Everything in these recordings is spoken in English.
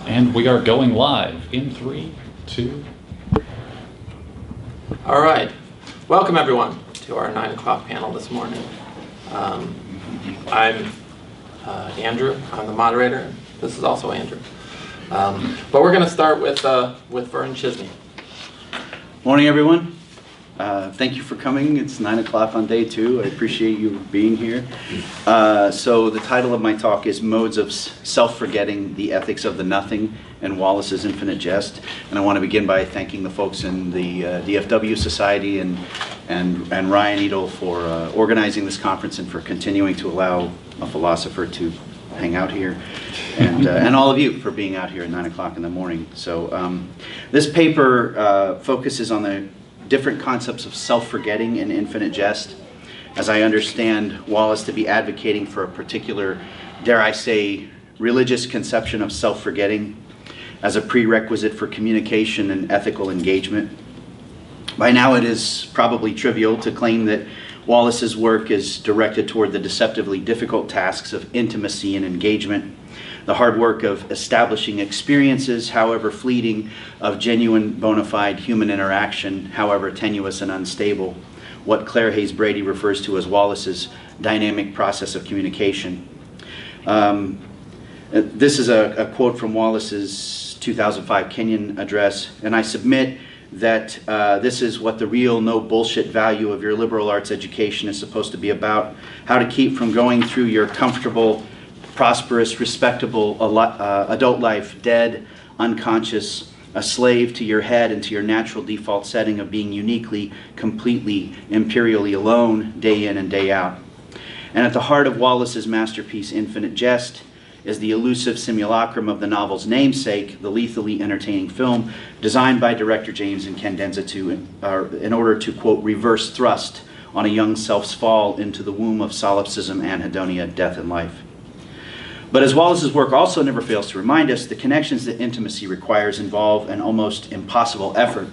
And we are going live in 3, 2. All right. Welcome, everyone, to our 9 o'clock panel this morning. I'm Andrew. I'm the moderator. This is also Andrew. But we're going to start with Vernon Cisney. Morning, everyone. Thank you for coming. It's 9 o'clock on day 2. I appreciate you being here. So the title of my talk is Modes of Self-Forgetting, the Ethics of the Nothing, and Wallace's Infinite Jest. And I want to begin by thanking the folks in the DFW Society and Ryan Edel for organizing this conference and for continuing to allow a philosopher to hang out here, and all of you for being out here at 9 o'clock in the morning. So this paper focuses on the different concepts of self-forgetting in Infinite Jest, as I understand Wallace to be advocating for a particular, dare I say, religious conception of self-forgetting as a prerequisite for communication and ethical engagement. By now it is probably trivial to claim that Wallace's work is directed toward the deceptively difficult tasks of intimacy and engagement, the hard work of establishing experiences, however fleeting, of genuine bona fide human interaction, however tenuous and unstable, what Claire Hayes Brady refers to as Wallace's dynamic process of communication. This is a quote from Wallace's 2005 Kenyon address, and I submit that this is what the real no bullshit value of your liberal arts education is supposed to be about, how to keep from going through your comfortable, prosperous, respectable adult life dead, unconscious, a slave to your head and to your natural default setting of being uniquely, completely, imperially alone, day in and day out. And at the heart of Wallace's masterpiece, Infinite Jest, is the elusive simulacrum of the novel's namesake, the lethally entertaining film designed by director James Incandenza in order to, quote, reverse thrust on a young self's fall into the womb of solipsism, anhedonia, death, and life. But as Wallace's work also never fails to remind us, the connections that intimacy requires involve an almost impossible effort.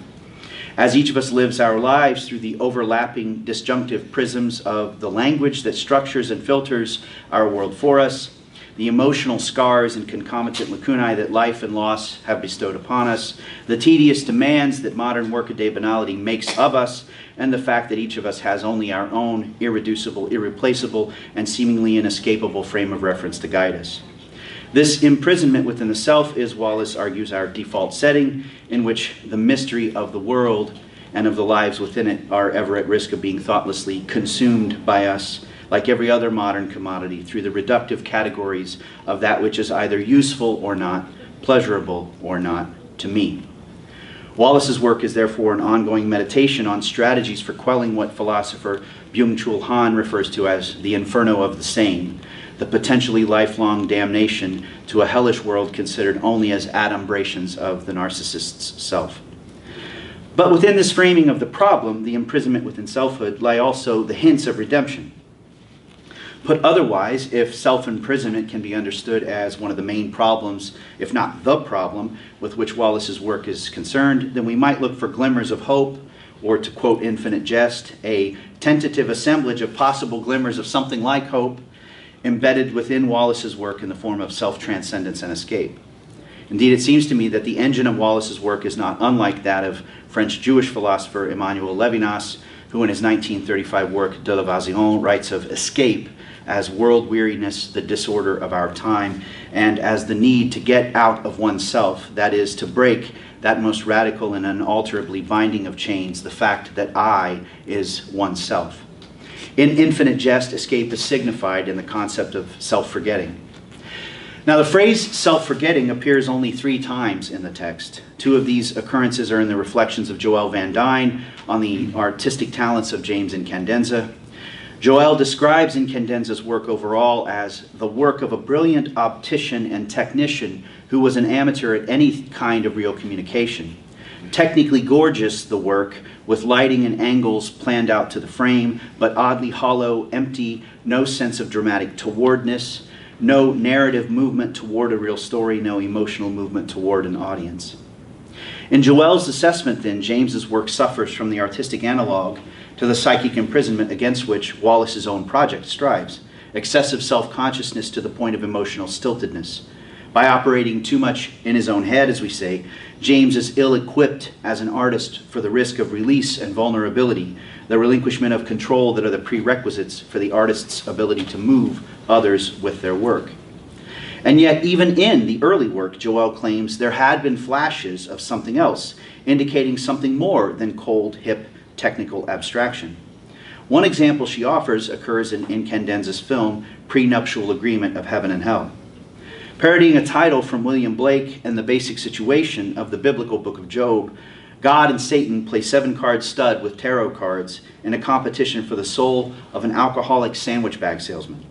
As each of us lives our lives through the overlapping disjunctive prisms of the language that structures and filters our world for us, the emotional scars and concomitant lacunae that life and loss have bestowed upon us, the tedious demands that modern workaday banality makes of us, and the fact that each of us has only our own irreducible, irreplaceable, and seemingly inescapable frame of reference to guide us. This imprisonment within the self is, Wallace argues, our default setting in which the mystery of the world and of the lives within it are ever at risk of being thoughtlessly consumed by us, like every other modern commodity, through the reductive categories of that which is either useful or not, pleasurable or not, to me. Wallace's work is therefore an ongoing meditation on strategies for quelling what philosopher Byung-Chul Han refers to as the inferno of the sane, the potentially lifelong damnation to a hellish world considered only as adumbrations of the narcissist's self. But within this framing of the problem, the imprisonment within selfhood, lie also the hints of redemption. Put otherwise, if self-imprisonment can be understood as one of the main problems, if not the problem, with which Wallace's work is concerned, then we might look for glimmers of hope, or to quote Infinite Jest, a tentative assemblage of possible glimmers of something like hope, embedded within Wallace's work in the form of self-transcendence and escape. Indeed, it seems to me that the engine of Wallace's work is not unlike that of French Jewish philosopher Emmanuel Levinas, who in his 1935 work De l'Evasion writes of escape as world weariness, the disorder of our time, and as the need to get out of oneself, that is, to break that most radical and unalterably binding of chains, the fact that I is oneself. In Infinite Jest, escape is signified in the concept of self-forgetting. Now, the phrase self-forgetting appears only 3 times in the text. 2 of these occurrences are in the reflections of Joël Van Dyne on the artistic talents of James Incandenza. Joël describes Incandenza's work overall as the work of a brilliant optician and technician who was an amateur at any kind of real communication. Technically gorgeous, the work, with lighting and angles planned out to the frame, but oddly hollow, empty, no sense of dramatic towardness, no narrative movement toward a real story, no emotional movement toward an audience. In Joël's assessment, then, James's work suffers from the artistic analog to the psychic imprisonment against which Wallace's own project strives, excessive self-consciousness to the point of emotional stiltedness. By operating too much in his own head, as we say, James is ill-equipped as an artist for the risk of release and vulnerability, the relinquishment of control that are the prerequisites for the artist's ability to move others with their work. And yet, even in the early work, Joelle claims there had been flashes of something else, indicating something more than cold, hip, technical abstraction. One example she offers occurs in Incandenza's film, Prenuptial Agreement of Heaven and Hell. Parodying a title from William Blake and the basic situation of the biblical book of Job, God and Satan play 7-card stud with tarot cards in a competition for the soul of an alcoholic sandwich bag salesman.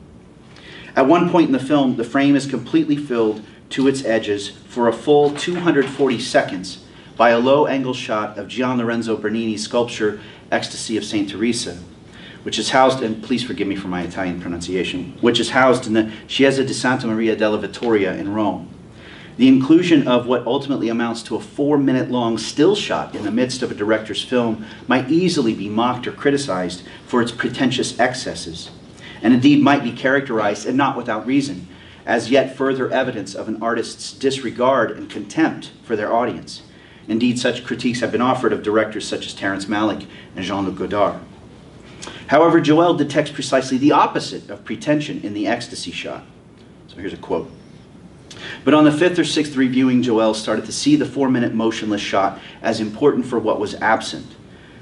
At one point in the film, the frame is completely filled to its edges for a full 240 seconds by a low-angle shot of Gian Lorenzo Bernini's sculpture, Ecstasy of St. Teresa, which is housed, and please forgive me for my Italian pronunciation, which is housed in the Chiesa di Santa Maria della Vittoria in Rome. The inclusion of what ultimately amounts to a 4-minute-long still shot in the midst of a director's film might easily be mocked or criticized for its pretentious excesses, and indeed might be characterized, and not without reason, as yet further evidence of an artist's disregard and contempt for their audience. Indeed, such critiques have been offered of directors such as Terrence Malick and Jean-Luc Godard. However, Joelle detects precisely the opposite of pretension in the Ecstasy shot. So here's a quote. But on the 5th or 6th reviewing, Joelle started to see the 4-minute motionless shot as important for what was absent.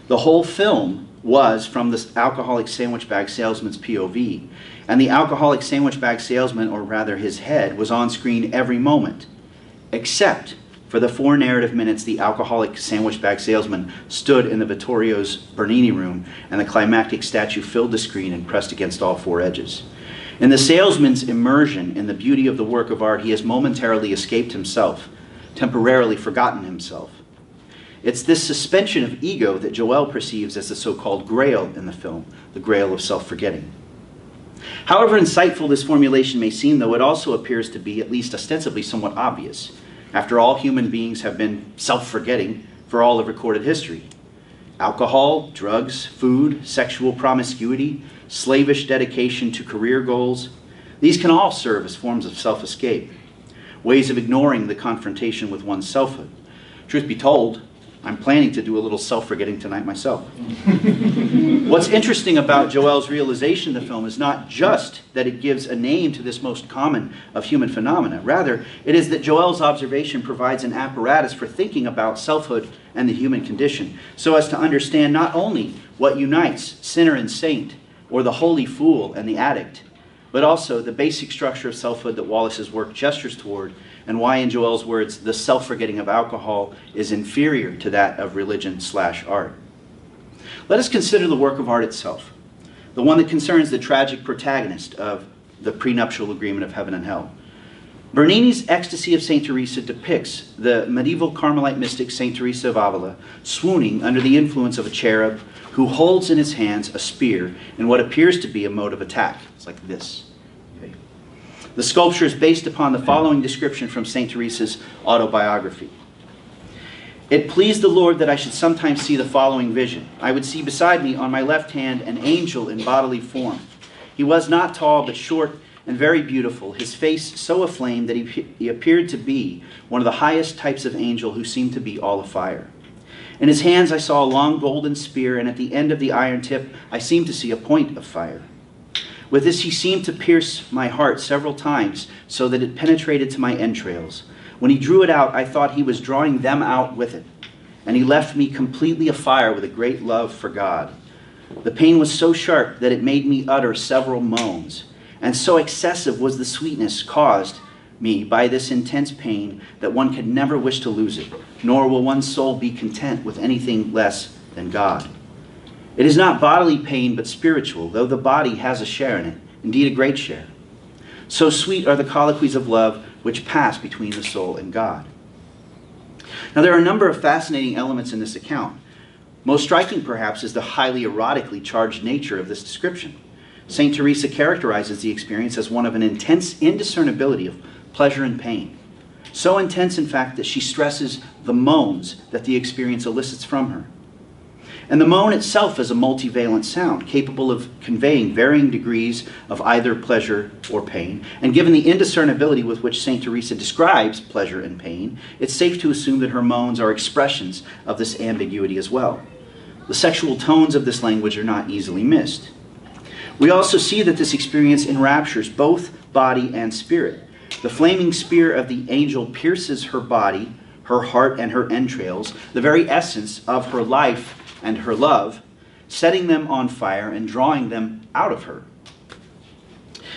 The whole film was from the alcoholic sandwich bag salesman's POV, and the alcoholic sandwich bag salesman, or rather his head, was on screen every moment, except for the 4 narrative minutes the alcoholic sandwich bag salesman stood in the Vittorio's Bernini room, and the climactic statue filled the screen and pressed against all 4 edges. In the salesman's immersion in the beauty of the work of art, he has momentarily escaped himself, temporarily forgotten himself. It's this suspension of ego that Joelle perceives as the so-called grail in the film, the grail of self-forgetting. However insightful this formulation may seem, though, it also appears to be, at least ostensibly, somewhat obvious. After all, human beings have been self-forgetting for all of recorded history. Alcohol, drugs, food, sexual promiscuity, slavish dedication to career goals, these can all serve as forms of self-escape, ways of ignoring the confrontation with one's selfhood. Truth be told, I'm planning to do a little self-forgetting tonight myself. What's interesting about Joelle's realization of the film is not just that it gives a name to this most common of human phenomena. Rather, it is that Joelle's observation provides an apparatus for thinking about selfhood and the human condition, so as to understand not only what unites sinner and saint, or the holy fool and the addict, but also the basic structure of selfhood that Wallace's work gestures toward, and why, in Joelle's words, the self-forgetting of alcohol is inferior to that of religion/art. Let us consider the work of art itself, the one that concerns the tragic protagonist of the prenuptial agreement of heaven and hell. Bernini's Ecstasy of St. Teresa depicts the medieval Carmelite mystic St. Teresa of Avila swooning under the influence of a cherub who holds in his hands a spear in what appears to be a mode of attack. It's like this. Okay. The sculpture is based upon the following description from St. Teresa's autobiography. It pleased the Lord that I should sometimes see the following vision. I would see beside me on my left hand an angel in bodily form. He was not tall but short and very beautiful, his face so aflame that he appeared to be one of the highest types of angel who seemed to be all afire. In his hands I saw a long golden spear, and at the end of the iron tip I seemed to see a point of fire. With this he seemed to pierce my heart several times, so that it penetrated to my entrails. When he drew it out, I thought he was drawing them out with it, and he left me completely afire with a great love for God. The pain was so sharp that it made me utter several moans, and so excessive was the sweetness caused me by this intense pain that one could never wish to lose it, nor will one's soul be content with anything less than God. It is not bodily pain but spiritual, though the body has a share in it, indeed a great share. So sweet are the colloquies of love which pass between the soul and God. Now there are a number of fascinating elements in this account. Most striking perhaps is the highly erotically charged nature of this description. St. Teresa characterizes the experience as one of an intense indiscernibility of pleasure and pain. So intense, in fact, that she stresses the moans that the experience elicits from her. And the moan itself is a multivalent sound, capable of conveying varying degrees of either pleasure or pain. And given the indiscernibility with which St. Teresa describes pleasure and pain, it's safe to assume that her moans are expressions of this ambiguity as well. The sexual tones of this language are not easily missed. We also see that this experience enraptures both body and spirit. The flaming spear of the angel pierces her body, her heart, and her entrails, the very essence of her life and her love, setting them on fire and drawing them out of her.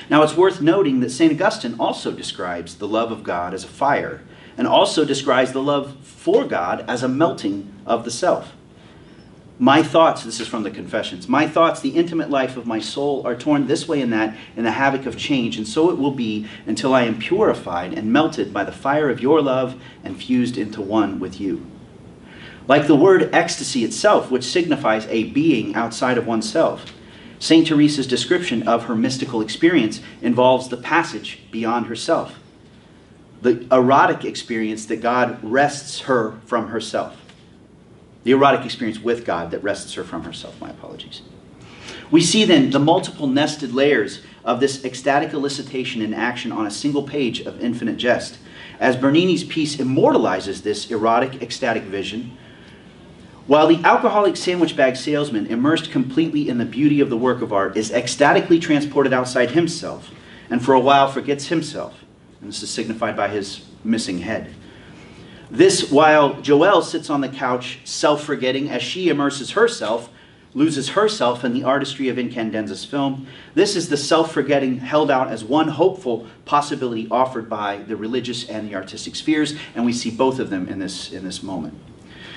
Now it's worth noting that St. Augustine also describes the love of God as a fire, and also describes the love for God as a melting of the self. My thoughts, this is from the Confessions, my thoughts, the intimate life of my soul, are torn this way and that in the havoc of change, and so it will be until I am purified and melted by the fire of your love and fused into one with you. Like the word ecstasy itself, which signifies a being outside of oneself, St. Teresa's description of her mystical experience involves the passage beyond herself, the erotic experience that God wrests her from herself. The erotic experience with God that wrests her from herself, my apologies. We see then the multiple nested layers of this ecstatic elicitation in action on a single page of Infinite Jest, as Bernini's piece immortalizes this erotic ecstatic vision. While the alcoholic sandwich bag salesman, immersed completely in the beauty of the work of art, is ecstatically transported outside himself, and for a while forgets himself, and this is signified by his missing head. This while Joelle sits on the couch, self-forgetting, as she immerses herself, loses herself in the artistry of Incandenza's film. This is the self-forgetting held out as one hopeful possibility offered by the religious and the artistic spheres, and we see both of them in this moment.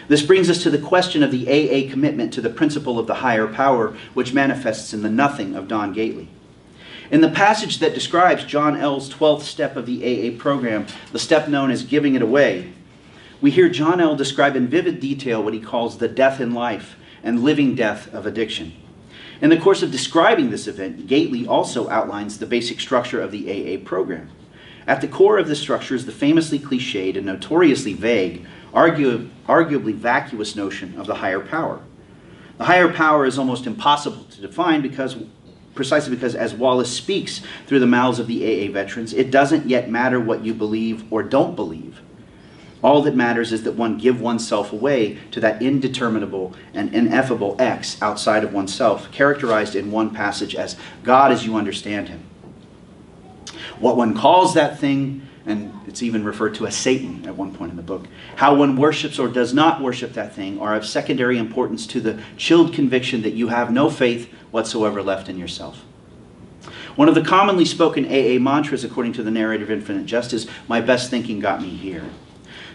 This brings us to the question of the AA commitment to the principle of the higher power, which manifests in the nothing of Don Gately. In the passage that describes John L's 12th step of the AA program, the step known as giving it away, we hear John L. describe in vivid detail what he calls the death in life and living death of addiction. In the course of describing this event, Gately also outlines the basic structure of the AA program. At the core of this structure is the famously cliched and notoriously vague, arguably vacuous notion of the higher power. The higher power is almost impossible to define precisely because as Wallace speaks through the mouths of the AA veterans, it doesn't yet matter what you believe or don't believe. All that matters is that one give oneself away to that indeterminable and ineffable X outside of oneself, characterized in one passage as God as you understand him. What one calls that thing, and it's even referred to as Satan at one point in the book, how one worships or does not worship that thing are of secondary importance to the chilled conviction that you have no faith whatsoever left in yourself. One of the commonly spoken AA mantras, according to the narrator of Infinite Jest, is, "My best thinking got me here."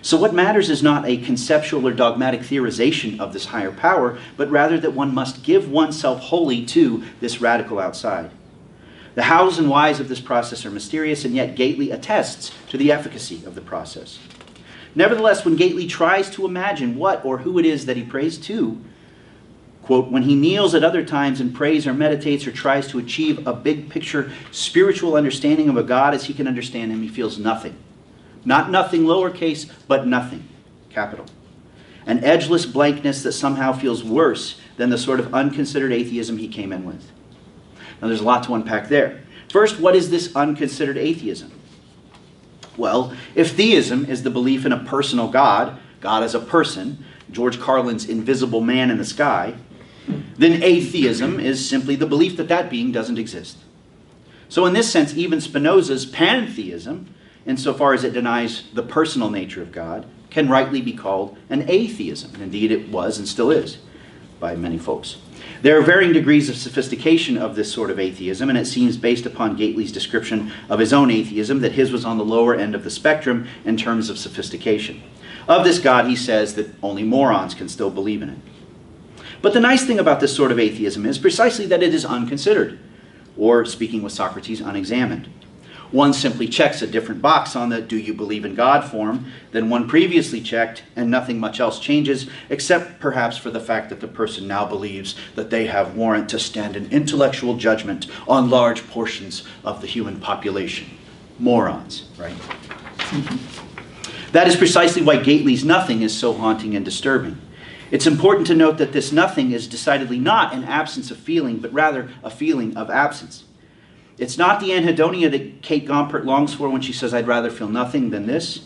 So what matters is not a conceptual or dogmatic theorization of this higher power, but rather that one must give oneself wholly to this radical outside. The hows and whys of this process are mysterious, and yet Gately attests to the efficacy of the process. Nevertheless, when Gately tries to imagine what or who it is that he prays to, quote, when he kneels at other times and prays or meditates or tries to achieve a big picture spiritual understanding of a God as he can understand him, he feels nothing. Not nothing lowercase, but nothing, capital. An edgeless blankness that somehow feels worse than the sort of unconsidered atheism he came in with. Now there's a lot to unpack there. First, what is this unconsidered atheism? Well, if theism is the belief in a personal God, God as a person, George Carlin's invisible man in the sky, then atheism is simply the belief that that being doesn't exist. So in this sense, even Spinoza's pantheism, insofar as it denies the personal nature of God, can rightly be called an atheism. And indeed it was and still is by many folks. There are varying degrees of sophistication of this sort of atheism, and it seems based upon Gately's description of his own atheism that his was on the lower end of the spectrum in terms of sophistication. Of this God, he says that only morons can still believe in it. But the nice thing about this sort of atheism is precisely that it is unconsidered, or, speaking with Socrates, unexamined. One simply checks a different box on the "do you believe in God" form than one previously checked, and nothing much else changes, except perhaps for the fact that the person now believes that they have warrant to stand in intellectual judgment on large portions of the human population. Morons, right? That is precisely why Gately's nothing is so haunting and disturbing. It's important to note that this nothing is decidedly not an absence of feeling, but rather a feeling of absence. It's not the anhedonia that Kate Gompert longs for when she says, "I'd rather feel nothing than this."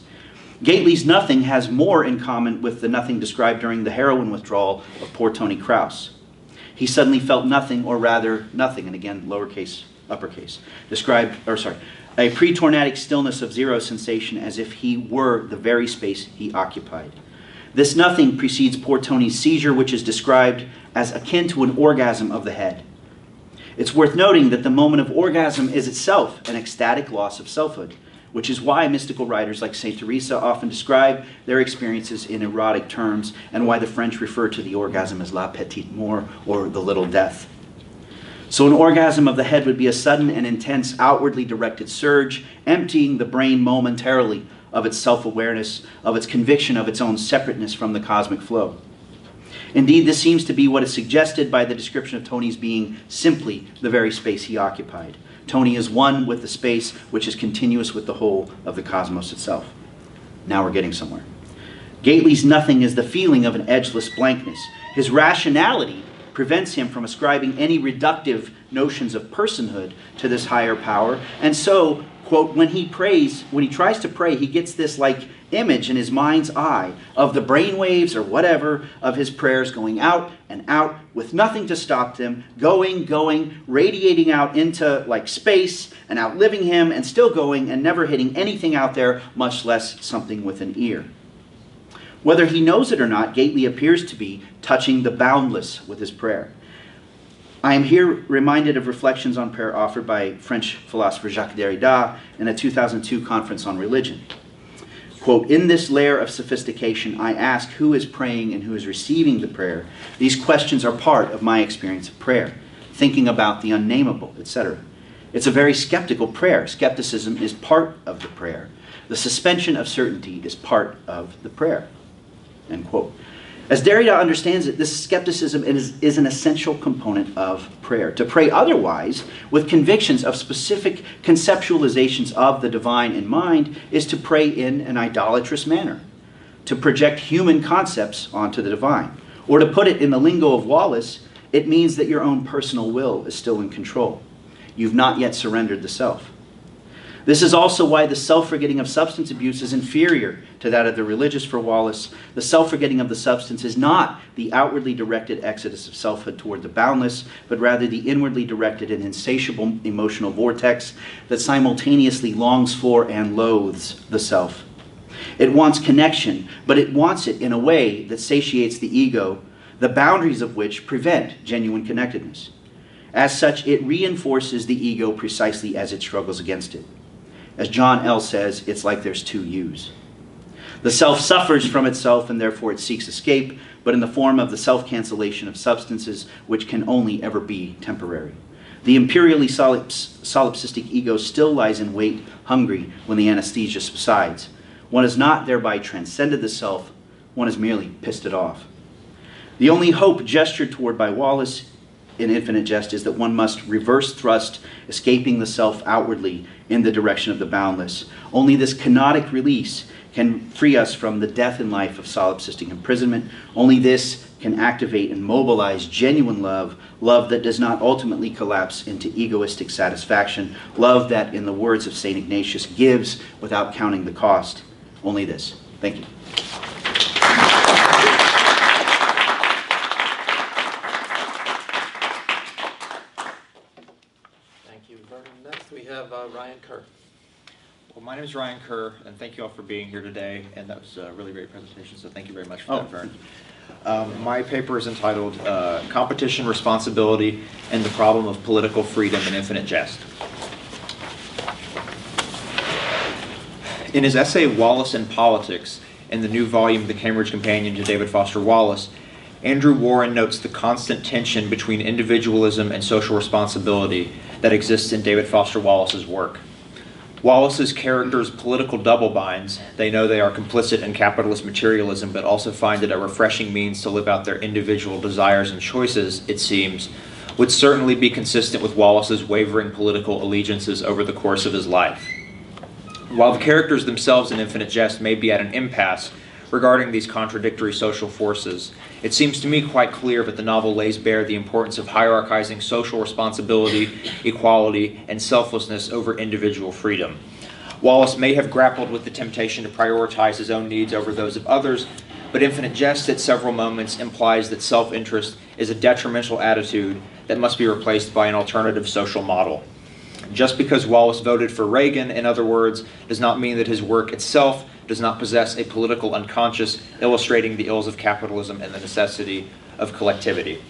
Gately's nothing has more in common with the nothing described during the heroin withdrawal of poor Tony Krauss. He suddenly felt nothing, or rather nothing, and again, lowercase, uppercase, a pre-tornadic stillness of zero sensation as if he were the very space he occupied. This nothing precedes poor Tony's seizure, which is described as akin to an orgasm of the head. It's worth noting that the moment of orgasm is itself an ecstatic loss of selfhood, which is why mystical writers like Saint Teresa often describe their experiences in erotic terms, and why the French refer to the orgasm as la petite mort, or the little death. So an orgasm of the head would be a sudden and intense outwardly directed surge, emptying the brain momentarily of its self-awareness, of its conviction of its own separateness from the cosmic flow. Indeed, this seems to be what is suggested by the description of Tony's being simply the very space he occupied. Tony is one with the space which is continuous with the whole of the cosmos itself. Now we're getting somewhere. Gately's nothing is the feeling of an edgeless blankness. His rationality prevents him from ascribing any reductive notions of personhood to this higher power, and so, quote, when he tries to pray, he gets this like image in his mind's eye of the brainwaves or whatever of his prayers going out and out with nothing to stop them, going, radiating out into like space and outliving him and still going and never hitting anything out there, much less something with an ear. Whether he knows it or not, Gately appears to be touching the boundless with his prayer. I am here reminded of reflections on prayer offered by French philosopher Jacques Derrida in a 2002 conference on religion. Quote, "In this layer of sophistication, I ask who is praying and who is receiving the prayer. These questions are part of my experience of prayer, thinking about the unnameable, etc. It's a very skeptical prayer. Skepticism is part of the prayer. The suspension of certainty is part of the prayer." End quote. As Derrida understands it, this skepticism is an essential component of prayer. To pray otherwise, with convictions of specific conceptualizations of the divine in mind, is to pray in an idolatrous manner, to project human concepts onto the divine. Or to put it in the lingo of Wallace, it means that your own personal will is still in control. You've not yet surrendered the self. This is also why the self-forgetting of substance abuse is inferior to that of the religious for Wallace. The self-forgetting of the substance is not the outwardly directed exodus of selfhood toward the boundless, but rather the inwardly directed and insatiable emotional vortex that simultaneously longs for and loathes the self. It wants connection, but it wants it in a way that satiates the ego, the boundaries of which prevent genuine connectedness. As such, it reinforces the ego precisely as it struggles against it. As John L. says, it's like there's two yous. The self suffers from itself and therefore it seeks escape, but in the form of the self-cancellation of substances which can only ever be temporary. The imperially solipsistic ego still lies in wait, hungry, when the anesthesia subsides. One has not thereby transcended the self, one has merely pissed it off. The only hope gestured toward by Wallace in Infinite Jest is that one must reverse thrust, escaping the self outwardly in the direction of the boundless. Only this kenotic release can free us from the death in life of solipsistic imprisonment. Only this can activate and mobilize genuine love, love that does not ultimately collapse into egoistic satisfaction, love that, in the words of St. Ignatius, gives without counting the cost. Only this. Thank you. Next we have Ryan Kerr. Well, my name is Ryan Kerr, and thank you all for being here today. And that was a really great presentation, so thank you very much for that, Vern. My paper is entitled Competition, Responsibility, and the Problem of Political Freedom in Infinite Jest. In his essay, Wallace and Politics, in the new volume, The Cambridge Companion to David Foster Wallace, Andrew Warren notes the constant tension between individualism and social responsibility that exists in David Foster Wallace's work. Wallace's characters' political double-binds, they know they are complicit in capitalist materialism, but also find it a refreshing means to live out their individual desires and choices, it seems, would certainly be consistent with Wallace's wavering political allegiances over the course of his life. While the characters themselves in Infinite Jest may be at an impasse, regarding these contradictory social forces, it seems to me quite clear that the novel lays bare the importance of hierarchizing social responsibility, equality, and selflessness over individual freedom. Wallace may have grappled with the temptation to prioritize his own needs over those of others, but Infinite Jest at several moments implies that self-interest is a detrimental attitude that must be replaced by an alternative social model. Just because Wallace voted for Reagan, in other words, does not mean that his work itself does not possess a political unconscious illustrating the ills of capitalism and the necessity of collectivity.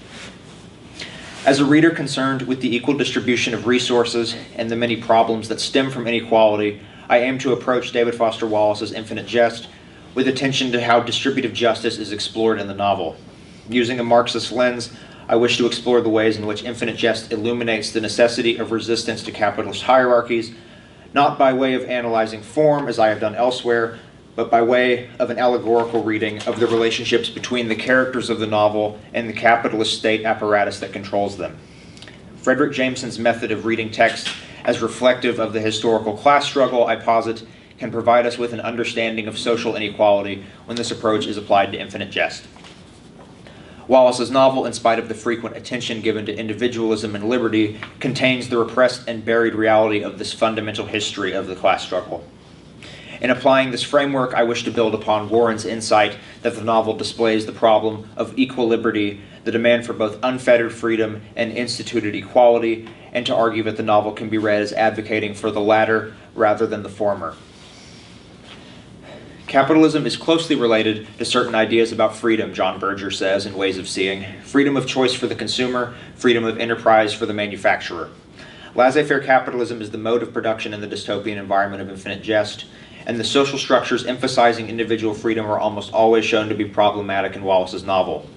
As a reader concerned with the equal distribution of resources and the many problems that stem from inequality, I aim to approach David Foster Wallace's Infinite Jest with attention to how distributive justice is explored in the novel. Using a Marxist lens, I wish to explore the ways in which Infinite Jest illuminates the necessity of resistance to capitalist hierarchies, not by way of analyzing form, as I have done elsewhere, but by way of an allegorical reading of the relationships between the characters of the novel and the capitalist state apparatus that controls them. Frederick Jameson's method of reading text as reflective of the historical class struggle, I posit, can provide us with an understanding of social inequality when this approach is applied to Infinite Jest. Wallace's novel, in spite of the frequent attention given to individualism and liberty, contains the repressed and buried reality of this fundamental history of the class struggle. In applying this framework, I wish to build upon Warren's insight that the novel displays the problem of equal liberty, the demand for both unfettered freedom and instituted equality, and to argue that the novel can be read as advocating for the latter rather than the former. Capitalism is closely related to certain ideas about freedom, John Berger says in Ways of Seeing. Freedom of choice for the consumer, freedom of enterprise for the manufacturer. Laissez-faire capitalism is the mode of production in the dystopian environment of Infinite Jest, and the social structures emphasizing individual freedom are almost always shown to be problematic in Wallace's novel.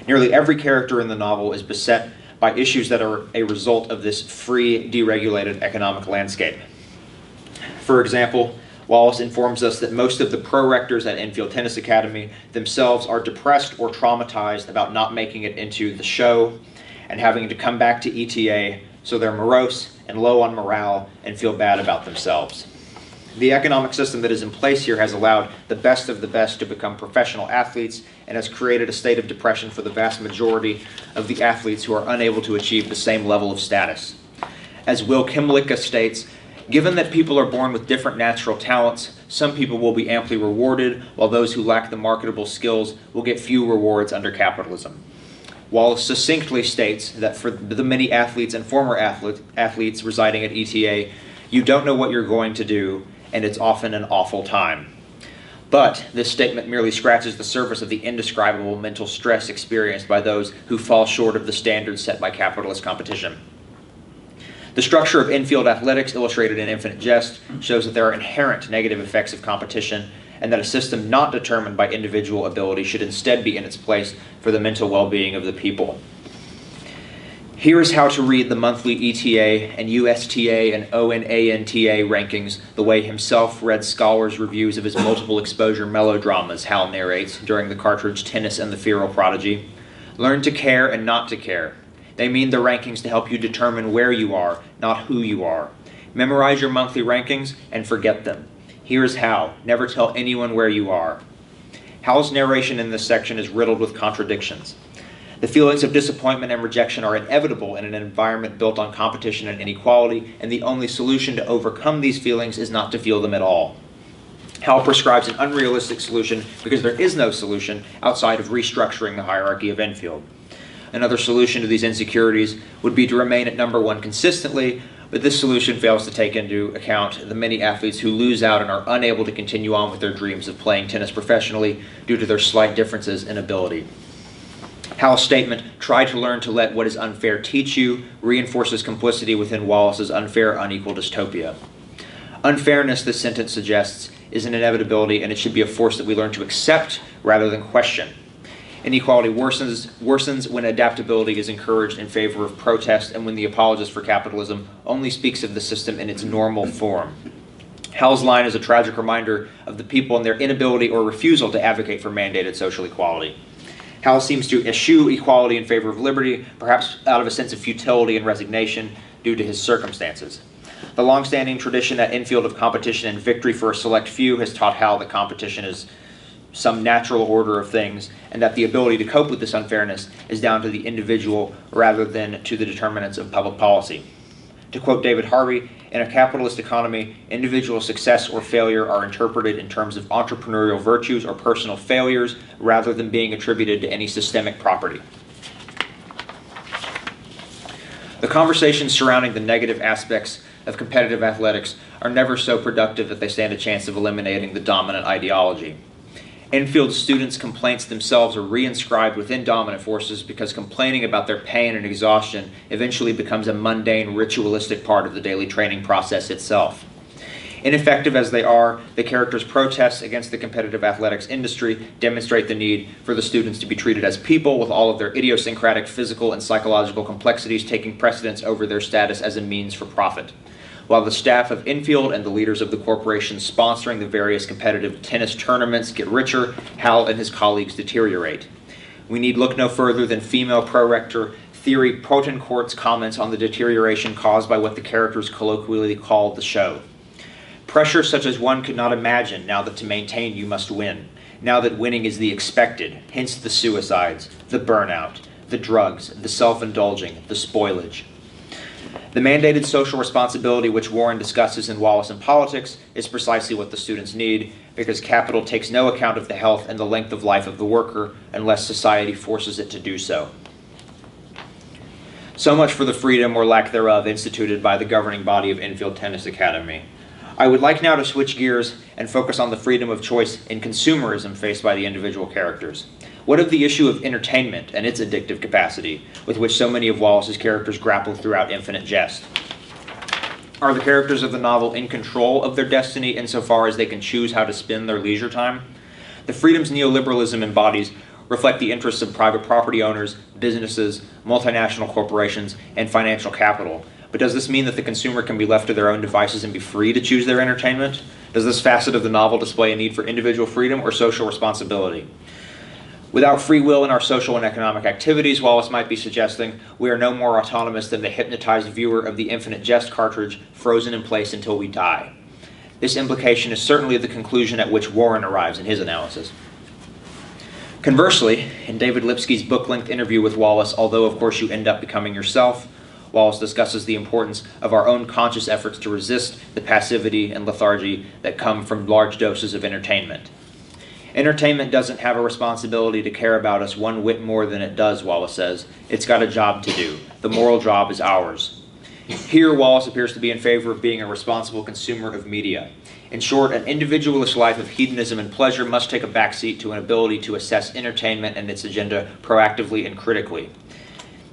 Nearly every character in the novel is beset by issues that are a result of this free, deregulated economic landscape. For example, Wallace informs us that most of the pro-rectors at Enfield Tennis Academy themselves are depressed or traumatized about not making it into the show and having to come back to ETA, so they're morose and low on morale and feel bad about themselves. The economic system that is in place here has allowed the best of the best to become professional athletes and has created a state of depression for the vast majority of the athletes who are unable to achieve the same level of status. As Will Kimlicka states, given that people are born with different natural talents, some people will be amply rewarded, while those who lack the marketable skills will get few rewards under capitalism. Wallace succinctly states that for the many athletes and former athletes residing at ETA, you don't know what you're going to do, and it's often an awful time. But this statement merely scratches the surface of the indescribable mental stress experienced by those who fall short of the standards set by capitalist competition. The structure of infield athletics illustrated in Infinite Jest shows that there are inherent negative effects of competition and that a system not determined by individual ability should instead be in its place for the mental well-being of the people. Here is how to read the monthly ETA and USTA and ONANTA rankings the way himself read scholars' reviews of his multiple exposure melodramas, Hal narrates, during the cartridge Tennis and the Feral Prodigy. Learn to care and not to care. They mean the rankings to help you determine where you are, not who you are. Memorize your monthly rankings and forget them. Here is how. Never tell anyone where you are. Hal's narration in this section is riddled with contradictions. The feelings of disappointment and rejection are inevitable in an environment built on competition and inequality, and the only solution to overcome these feelings is not to feel them at all. Hal prescribes an unrealistic solution because there is no solution outside of restructuring the hierarchy of Enfield. Another solution to these insecurities would be to remain at number one consistently, but this solution fails to take into account the many athletes who lose out and are unable to continue on with their dreams of playing tennis professionally due to their slight differences in ability. Hal's statement, "Try to learn to let what is unfair teach you," reinforces complicity within Wallace's unfair, unequal dystopia. Unfairness, this sentence suggests, is an inevitability, and it should be a force that we learn to accept rather than question. Inequality worsens when adaptability is encouraged in favor of protest and when the apologist for capitalism only speaks of the system in its normal form. Hal's line is a tragic reminder of the people and their inability or refusal to advocate for mandated social equality. Hal seems to eschew equality in favor of liberty, perhaps out of a sense of futility and resignation due to his circumstances. The long-standing tradition at Enfield of competition and victory for a select few has taught Hal that competition is some natural order of things, and that the ability to cope with this unfairness is down to the individual rather than to the determinants of public policy. To quote David Harvey, in a capitalist economy, individual success or failure are interpreted in terms of entrepreneurial virtues or personal failures rather than being attributed to any systemic property. The conversations surrounding the negative aspects of competitive athletics are never so productive that they stand a chance of eliminating the dominant ideology. Enfield students' complaints themselves are reinscribed within dominant forces because complaining about their pain and exhaustion eventually becomes a mundane, ritualistic part of the daily training process itself. Ineffective as they are, the characters' protests against the competitive athletics industry demonstrate the need for the students to be treated as people with all of their idiosyncratic physical and psychological complexities taking precedence over their status as a means for profit. While the staff of Enfield and the leaders of the corporations sponsoring the various competitive tennis tournaments get richer, Hal and his colleagues deteriorate. We need look no further than female prorector Theory Potencourt's comments on the deterioration caused by what the characters colloquially call the show. Pressure such as one could not imagine now that to maintain you must win, now that winning is the expected, hence the suicides, the burnout, the drugs, the self-indulging, the spoilage. The mandated social responsibility which Warren discusses in Wallace and Politics is precisely what the students need, because capital takes no account of the health and the length of life of the worker unless society forces it to do so. So much for the freedom or lack thereof instituted by the governing body of Enfield Tennis Academy. I would like now to switch gears and focus on the freedom of choice in consumerism faced by the individual characters. What of the issue of entertainment and its addictive capacity, with which so many of Wallace's characters grapple throughout Infinite Jest? Are the characters of the novel in control of their destiny insofar as they can choose how to spend their leisure time? The freedoms neoliberalism embodies reflect the interests of private property owners, businesses, multinational corporations, and financial capital. But does this mean that the consumer can be left to their own devices and be free to choose their entertainment? Does this facet of the novel display a need for individual freedom or social responsibility? Without free will in our social and economic activities, Wallace might be suggesting, we are no more autonomous than the hypnotized viewer of the Infinite Jest cartridge, frozen in place until we die. This implication is certainly the conclusion at which Warren arrives in his analysis. Conversely, in David Lipsky's book-length interview with Wallace, although of course you end up becoming yourself, Wallace discusses the importance of our own conscious efforts to resist the passivity and lethargy that come from large doses of entertainment. Entertainment doesn't have a responsibility to care about us one whit more than it does, Wallace says. It's got a job to do. The moral job is ours. Here, Wallace appears to be in favor of being a responsible consumer of media. In short, an individualist life of hedonism and pleasure must take a backseat to an ability to assess entertainment and its agenda proactively and critically.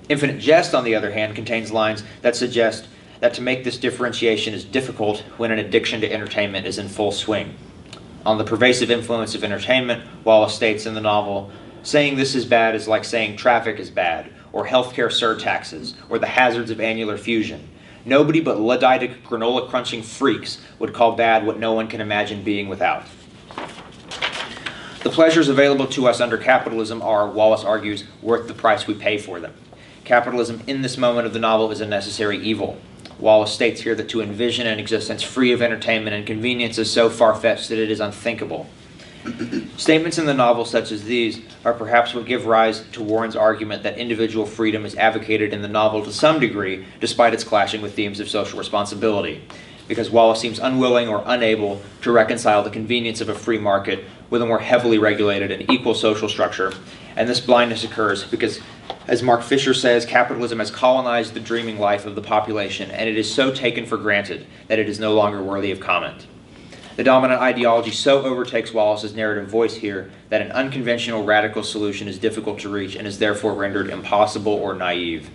Infinite Jest, on the other hand, contains lines that suggest that to make this differentiation is difficult when an addiction to entertainment is in full swing. On the pervasive influence of entertainment, Wallace states in the novel, saying this is bad is like saying traffic is bad, or healthcare surtaxes, or the hazards of annular fusion. Nobody but Luddite granola-crunching freaks would call bad what no one can imagine being without. The pleasures available to us under capitalism are, Wallace argues, worth the price we pay for them. Capitalism in this moment of the novel is a necessary evil. Wallace states here that to envision an existence free of entertainment and convenience is so far-fetched that it is unthinkable. Statements in the novel such as these are perhaps what give rise to Warren's argument that individual freedom is advocated in the novel to some degree, despite its clashing with themes of social responsibility, because Wallace seems unwilling or unable to reconcile the convenience of a free market with a more heavily regulated and equal social structure, and this blindness occurs because, as Mark Fisher says, capitalism has colonized the dreaming life of the population, and it is so taken for granted that it is no longer worthy of comment. The dominant ideology so overtakes Wallace's narrative voice here that an unconventional radical solution is difficult to reach and is therefore rendered impossible or naive.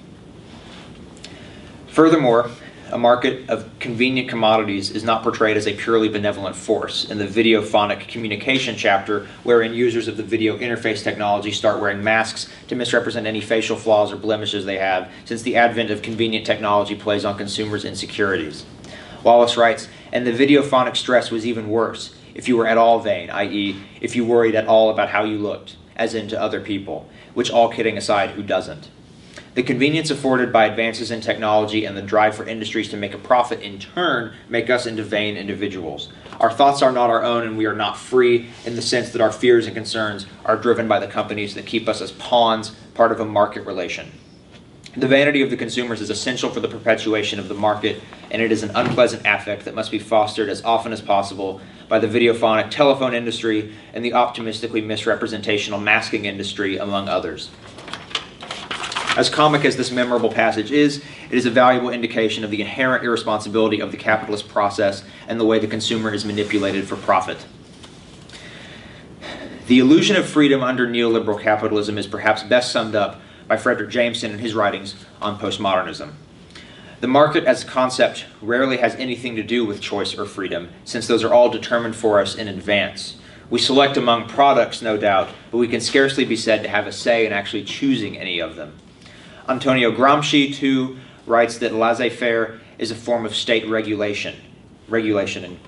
Furthermore, a market of convenient commodities is not portrayed as a purely benevolent force. In the videophonic communication chapter, wherein users of the video interface technology start wearing masks to misrepresent any facial flaws or blemishes they have, since the advent of convenient technology plays on consumers' insecurities. Wallace writes, and the videophonic stress was even worse, if you were at all vain, i.e., if you worried at all about how you looked, as in to other people, which all kidding aside, who doesn't? The convenience afforded by advances in technology and the drive for industries to make a profit in turn make us into vain individuals. Our thoughts are not our own, and we are not free in the sense that our fears and concerns are driven by the companies that keep us as pawns, part of a market relation. The vanity of the consumers is essential for the perpetuation of the market, and it is an unpleasant affect that must be fostered as often as possible by the videophonic telephone industry and the optimistically misrepresentational masking industry, among others. As comic as this memorable passage is, it is a valuable indication of the inherent irresponsibility of the capitalist process and the way the consumer is manipulated for profit. The illusion of freedom under neoliberal capitalism is perhaps best summed up by Frederick Jameson in his writings on postmodernism. The market as a concept rarely has anything to do with choice or freedom, since those are all determined for us in advance. We select among products, no doubt, but we can scarcely be said to have a say in actually choosing any of them. Antonio Gramsci, too, writes that laissez-faire is a form of state regulation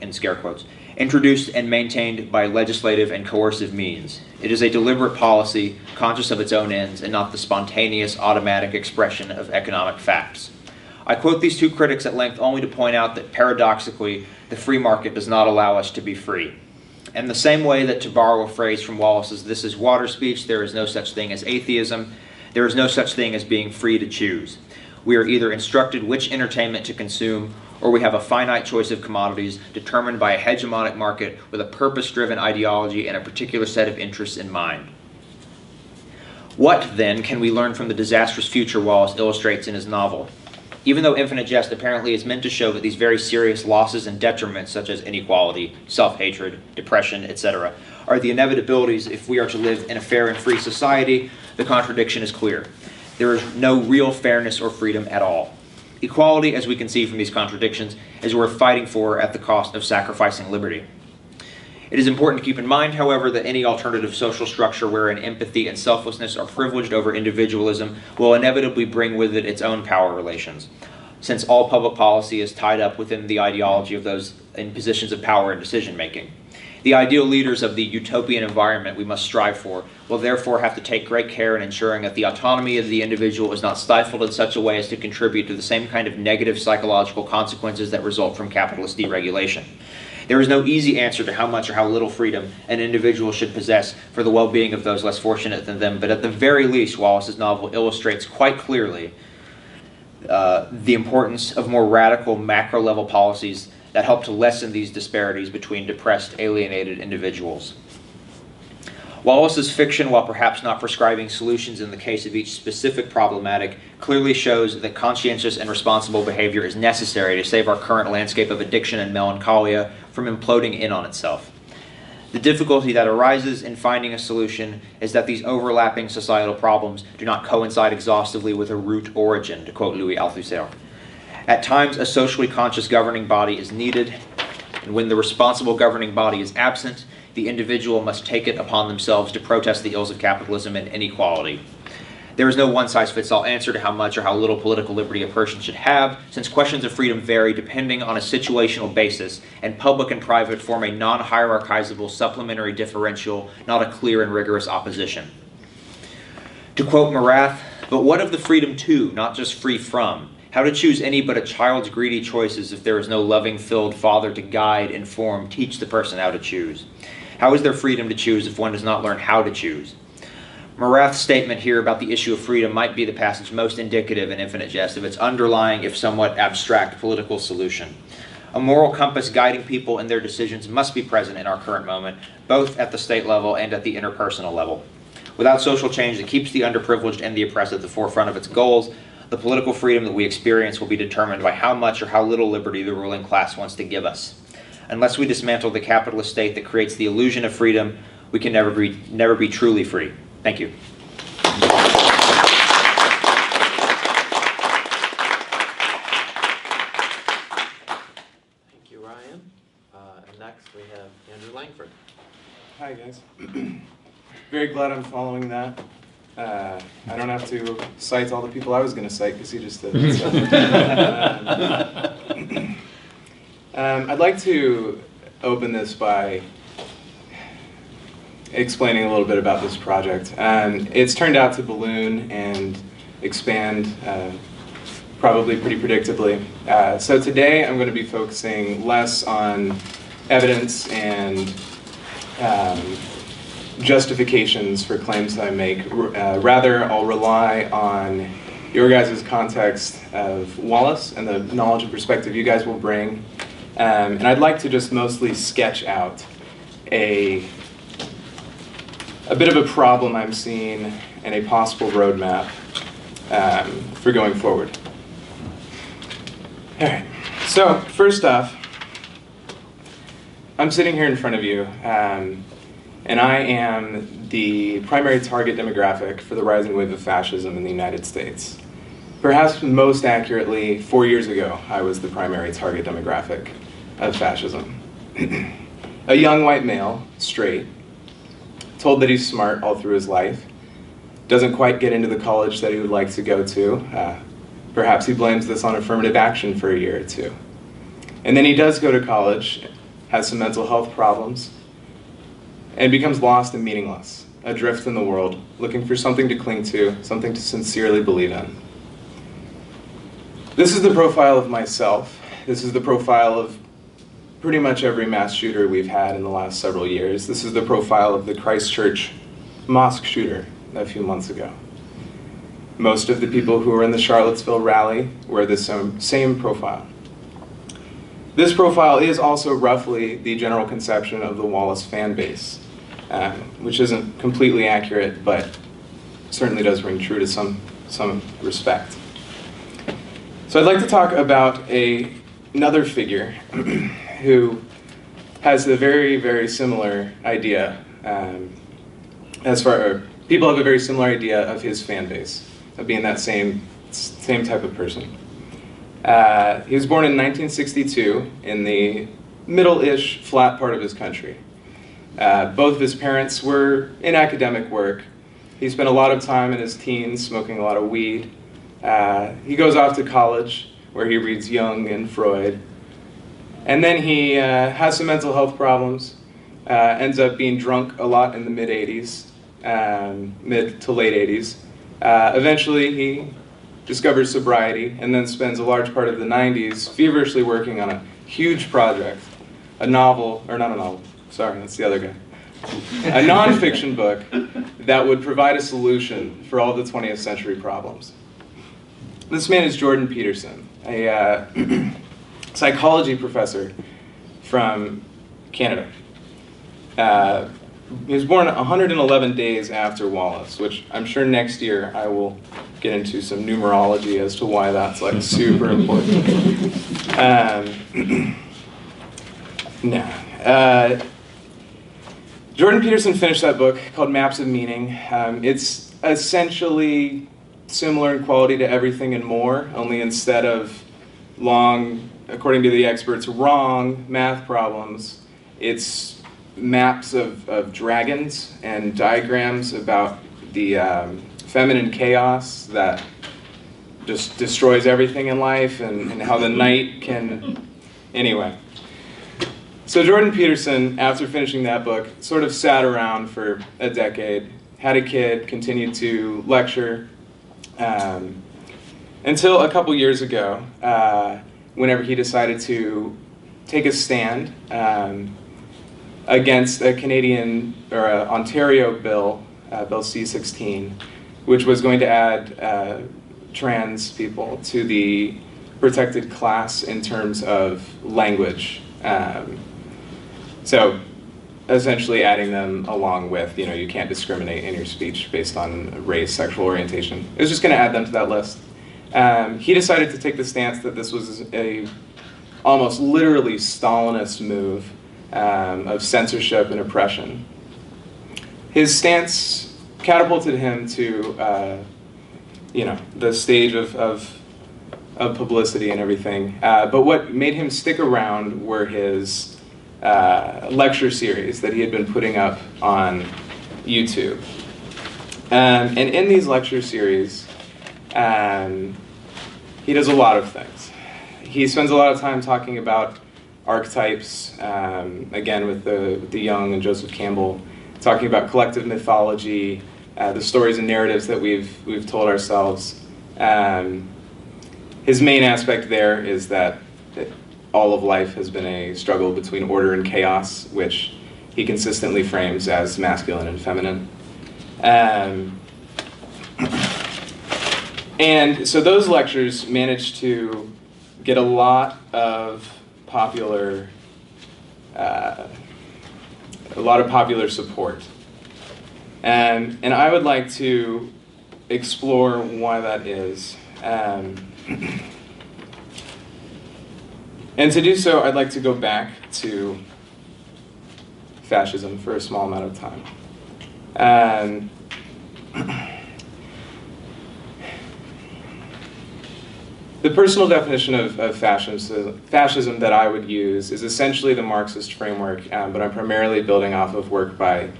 in scare quotes, introduced and maintained by legislative and coercive means. It is a deliberate policy, conscious of its own ends, and not the spontaneous, automatic expression of economic facts. I quote these two critics at length only to point out that, paradoxically, the free market does not allow us to be free. In the same way that, to borrow a phrase from Wallace's "This is Water" speech, there is no such thing as atheism, there is no such thing as being free to choose. We are either instructed which entertainment to consume, or we have a finite choice of commodities determined by a hegemonic market with a purpose-driven ideology and a particular set of interests in mind. What, then, can we learn from the disastrous future Wallace illustrates in his novel? Even though Infinite Jest apparently is meant to show that these very serious losses and detriments, such as inequality, self-hatred, depression, etc., are the inevitabilities if we are to live in a fair and free society, the contradiction is clear. There is no real fairness or freedom at all. Equality, as we can see from these contradictions, is worth fighting for at the cost of sacrificing liberty. It is important to keep in mind, however, that any alternative social structure wherein empathy and selflessness are privileged over individualism will inevitably bring with it its own power relations, since all public policy is tied up within the ideology of those in positions of power and decision-making. The ideal leaders of the utopian environment we must strive for will therefore have to take great care in ensuring that the autonomy of the individual is not stifled in such a way as to contribute to the same kind of negative psychological consequences that result from capitalist deregulation. There is no easy answer to how much or how little freedom an individual should possess for the well-being of those less fortunate than them, but at the very least, Wallace's novel illustrates quite clearly the importance of more radical macro-level policies that help to lessen these disparities between depressed, alienated individuals. Wallace's fiction, while perhaps not prescribing solutions in the case of each specific problematic, clearly shows that conscientious and responsible behavior is necessary to save our current landscape of addiction and melancholia from imploding in on itself. The difficulty that arises in finding a solution is that these overlapping societal problems do not coincide exhaustively with a root origin, to quote Louis Althusser. At times, a socially conscious governing body is needed, and when the responsible governing body is absent, the individual must take it upon themselves to protest the ills of capitalism and inequality. There is no one-size-fits-all answer to how much or how little political liberty a person should have, since questions of freedom vary depending on a situational basis, and public and private form a non-hierarchizable supplementary differential, not a clear and rigorous opposition. To quote Morath, "But what of the freedom to, not just free from? How to choose any but a child's greedy choices if there is no loving, filled father to guide, inform, teach the person how to choose? How is there freedom to choose if one does not learn how to choose?" Morath's statement here about the issue of freedom might be the passage most indicative in Infinite Jest of its underlying, if somewhat abstract, political solution. A moral compass guiding people in their decisions must be present in our current moment, both at the state level and at the interpersonal level. Without social change that keeps the underprivileged and the oppressed at the forefront of its goals, the political freedom that we experience will be determined by how much or how little liberty the ruling class wants to give us. Unless we dismantle the capitalist state that creates the illusion of freedom, we can never be truly free. Thank you. Thank you, Ryan. And next we have Andrew Langford. Hi, guys. Very glad I'm following that. I don't have to cite all the people I was going to cite because he just did it. So. I'd like to open this by explaining a little bit about this project. It's turned out to balloon and expand probably pretty predictably. So today I'm going to be focusing less on evidence and justifications for claims that I make. Rather, I'll rely on your guys' context of Wallace and the knowledge and perspective you guys will bring. And I'd like to just mostly sketch out a bit of a problem I'm seeing and a possible roadmap for going forward. All right, so first off, I'm sitting here in front of you, and I am the primary target demographic for the rising wave of fascism in the United States. Perhaps most accurately, 4 years ago, I was the primary target demographic of fascism. A young white male, straight, told that he's smart all through his life, doesn't quite get into the college that he would like to go to. Perhaps he blames this on affirmative action for a year or two. And then he does go to college, has some mental health problems, and becomes lost and meaningless, adrift in the world, looking for something to cling to, something to sincerely believe in. This is the profile of myself. This is the profile of pretty much every mass shooter we've had in the last several years. This is the profile of the Christchurch Mosque shooter a few months ago. Most of the people who were in the Charlottesville rally were the same profile. This profile is also roughly the general conception of the Wallace fan base, which isn't completely accurate, but certainly does ring true to some respect. So I'd like to talk about another figure who has a very, very similar idea, people have a very similar idea of his fan base, of being that same type of person. He was born in 1962 in the middle-ish flat part of his country. Both of his parents were in academic work. He spent a lot of time in his teens smoking a lot of weed. He goes off to college where he reads Jung and Freud. And then he has some mental health problems, ends up being drunk a lot in the mid-80s, mid to late 80s. Eventually he discovers sobriety and then spends a large part of the 90s feverishly working on a huge project, a novel, or not a novel, sorry, that's the other guy, a nonfiction book that would provide a solution for all the 20th century problems. This man is Jordan Peterson, a psychology professor from Canada. He was born 111 days after Wallace, which I'm sure next year I will get into some numerology as to why that's like super important. Jordan Peterson finished that book called Maps of Meaning. It's essentially similar in quality to Everything and More, only instead of long, according to the experts, wrong math problems, it's maps of dragons and diagrams about the feminine chaos that just destroys everything in life and how the night can... Anyway. So Jordan Peterson, after finishing that book, sort of sat around for a decade, had a kid, continued to lecture, until a couple years ago, whenever he decided to take a stand against a Canadian, or a Ontario bill, Bill C-16, which was going to add trans people to the protected class in terms of language. So essentially adding them along with, you can't discriminate in your speech based on race, sexual orientation. It was just going to add them to that list. He decided to take the stance that this was a almost literally Stalinist move of censorship and oppression. His stance catapulted him to, the stage of publicity and everything. But what made him stick around were his lecture series that he had been putting up on YouTube. And in these lecture series, he does a lot of things. He spends a lot of time talking about archetypes, again with the Jung and Joseph Campbell, talking about collective mythology, the stories and narratives that we've told ourselves. His main aspect there is that all of life has been a struggle between order and chaos, which he consistently frames as masculine and feminine. And so those lectures managed to get a lot of popular support. And I would like to explore why that is. And to do so, I'd like to go back to fascism for a small amount of time. The personal definition of fascism that I would use is essentially the Marxist framework, but I'm primarily building off of work by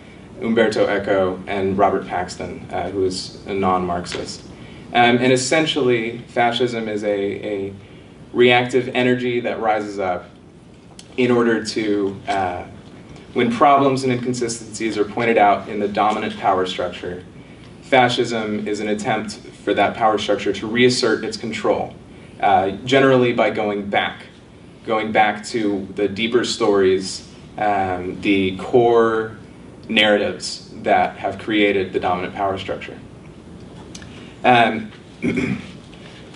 Umberto Eco and Robert Paxton, who is a non-Marxist. And essentially, fascism is a reactive energy that rises up in order to, when problems and inconsistencies are pointed out in the dominant power structure, fascism is an attempt for that power structure to reassert its control, generally by going back to the deeper stories, the core narratives that have created the dominant power structure.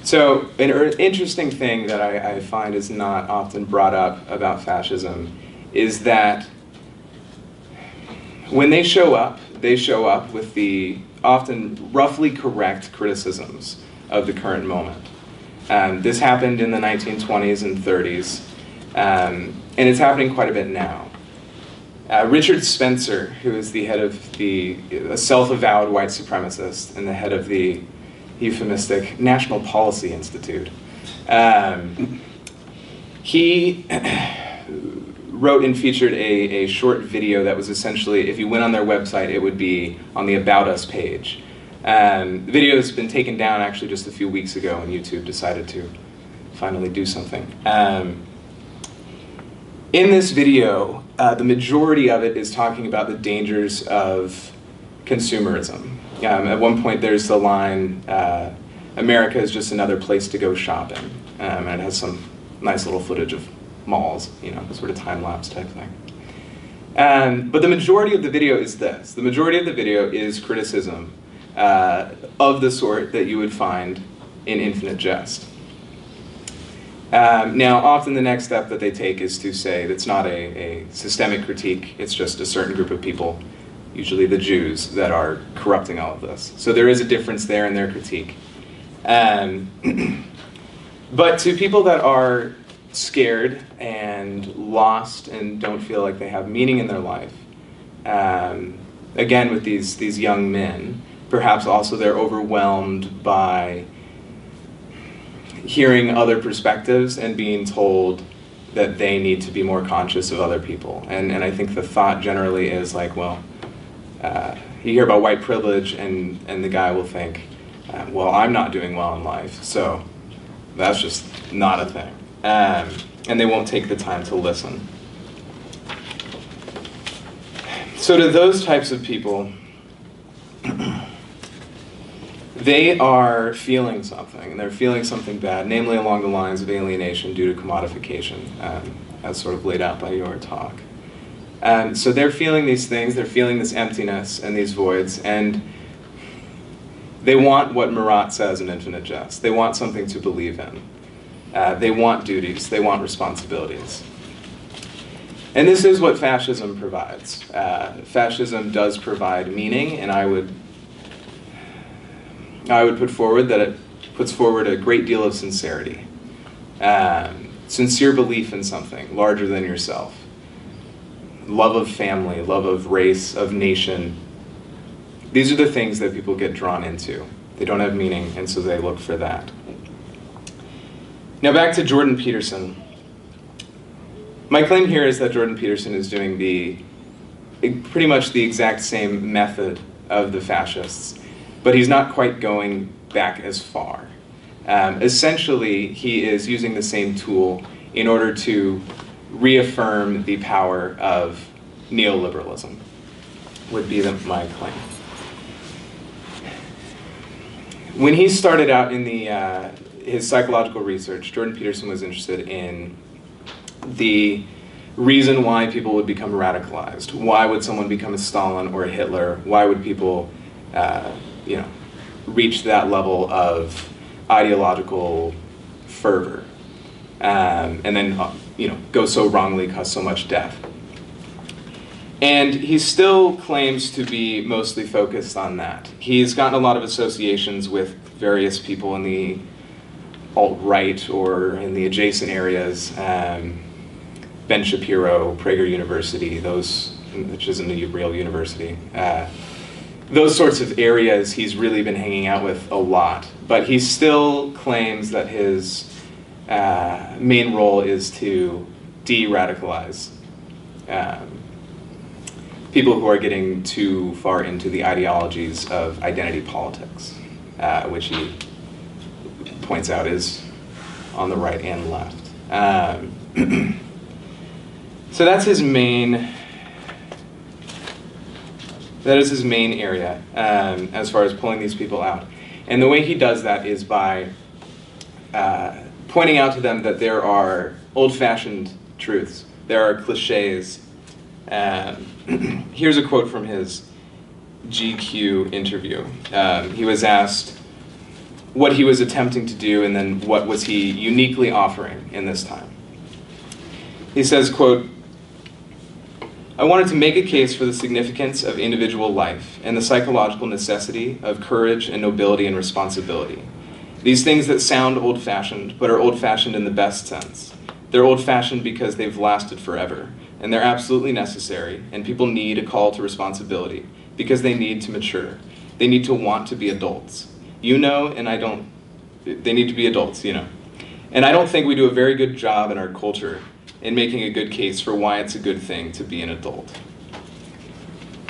So an interesting thing that I find is not often brought up about fascism is that when they show up with the often roughly correct criticisms of the current moment. This happened in the 1920s and 30s, and it's happening quite a bit now. Richard Spencer, who is the head of a self-avowed white supremacist and the head of the euphemistic National Policy Institute, he wrote and featured a short video that was essentially, if you went on their website, it would be on the About Us page. The video has been taken down actually just a few weeks ago when YouTube decided to finally do something. In this video, the majority of it is talking about the dangers of consumerism. At one point there's the line, America is just another place to go shopping. And it has some nice little footage of malls, sort of time-lapse type thing. But the majority of the video is this. The majority of the video is criticism of the sort that you would find in Infinite Jest. Now, often the next step that they take is to say that's not a systemic critique, it's just a certain group of people, usually the Jews, that are corrupting all of this. So there is a difference there in their critique. But to people that are scared and lost and don't feel like they have meaning in their life, again with these young men, perhaps also they're overwhelmed by hearing other perspectives and being told that they need to be more conscious of other people. And I think the thought generally is like, well, you hear about white privilege and the guy will think, well, I'm not doing well in life, so that's just not a thing. And they won't take the time to listen. So to those types of people, they are feeling something, and they're feeling something bad, namely along the lines of alienation due to commodification, as sort of laid out by your talk. So they're feeling these things, they're feeling this emptiness and these voids, and they want what Marat says in Infinite Jest. They want something to believe in. They want duties, they want responsibilities. And this is what fascism provides. Fascism does provide meaning, and I would put forward that it puts forward a great deal of sincerity. Sincere belief in something larger than yourself. Love of family, love of race, of nation. These are the things that people get drawn into. They don't have meaning, and so they look for that. Now back to Jordan Peterson. My claim here is that Jordan Peterson is doing pretty much the exact same method of the fascists, but he's not quite going back as far. Essentially, he is using the same tool in order to reaffirm the power of neoliberalism, would be my claim. When he started out in his psychological research, Jordan Peterson was interested in the reason why people would become radicalized. Why would someone become a Stalin or a Hitler? Why would people, reach that level of ideological fervor, and then, go so wrongly, cause so much death? And he still claims to be mostly focused on that. He's gotten a lot of associations with various people in the alt-right or in the adjacent areas. Ben Shapiro, Prager University, which isn't a real university. Those sorts of areas he's really been hanging out with a lot. But he still claims that his main role is to de-radicalize people who are getting too far into the ideologies of identity politics, which he points out is on the right and left. So that's his main. That is his main area as far as pulling these people out, and the way he does that is by pointing out to them that there are old-fashioned truths, there are cliches. Here's a quote from his GQ interview. He was asked what he was attempting to do, and then what was he uniquely offering in this time. He says, quote, "I wanted to make a case for the significance of individual life and the psychological necessity of courage and nobility and responsibility. These things that sound old-fashioned, but are old-fashioned in the best sense. They're old-fashioned because they've lasted forever, and they're absolutely necessary, and people need a call to responsibility, because they need to mature. They need to want to be adults. They need to be adults, And I don't think we do a very good job in our culture in making a good case for why it's a good thing to be an adult."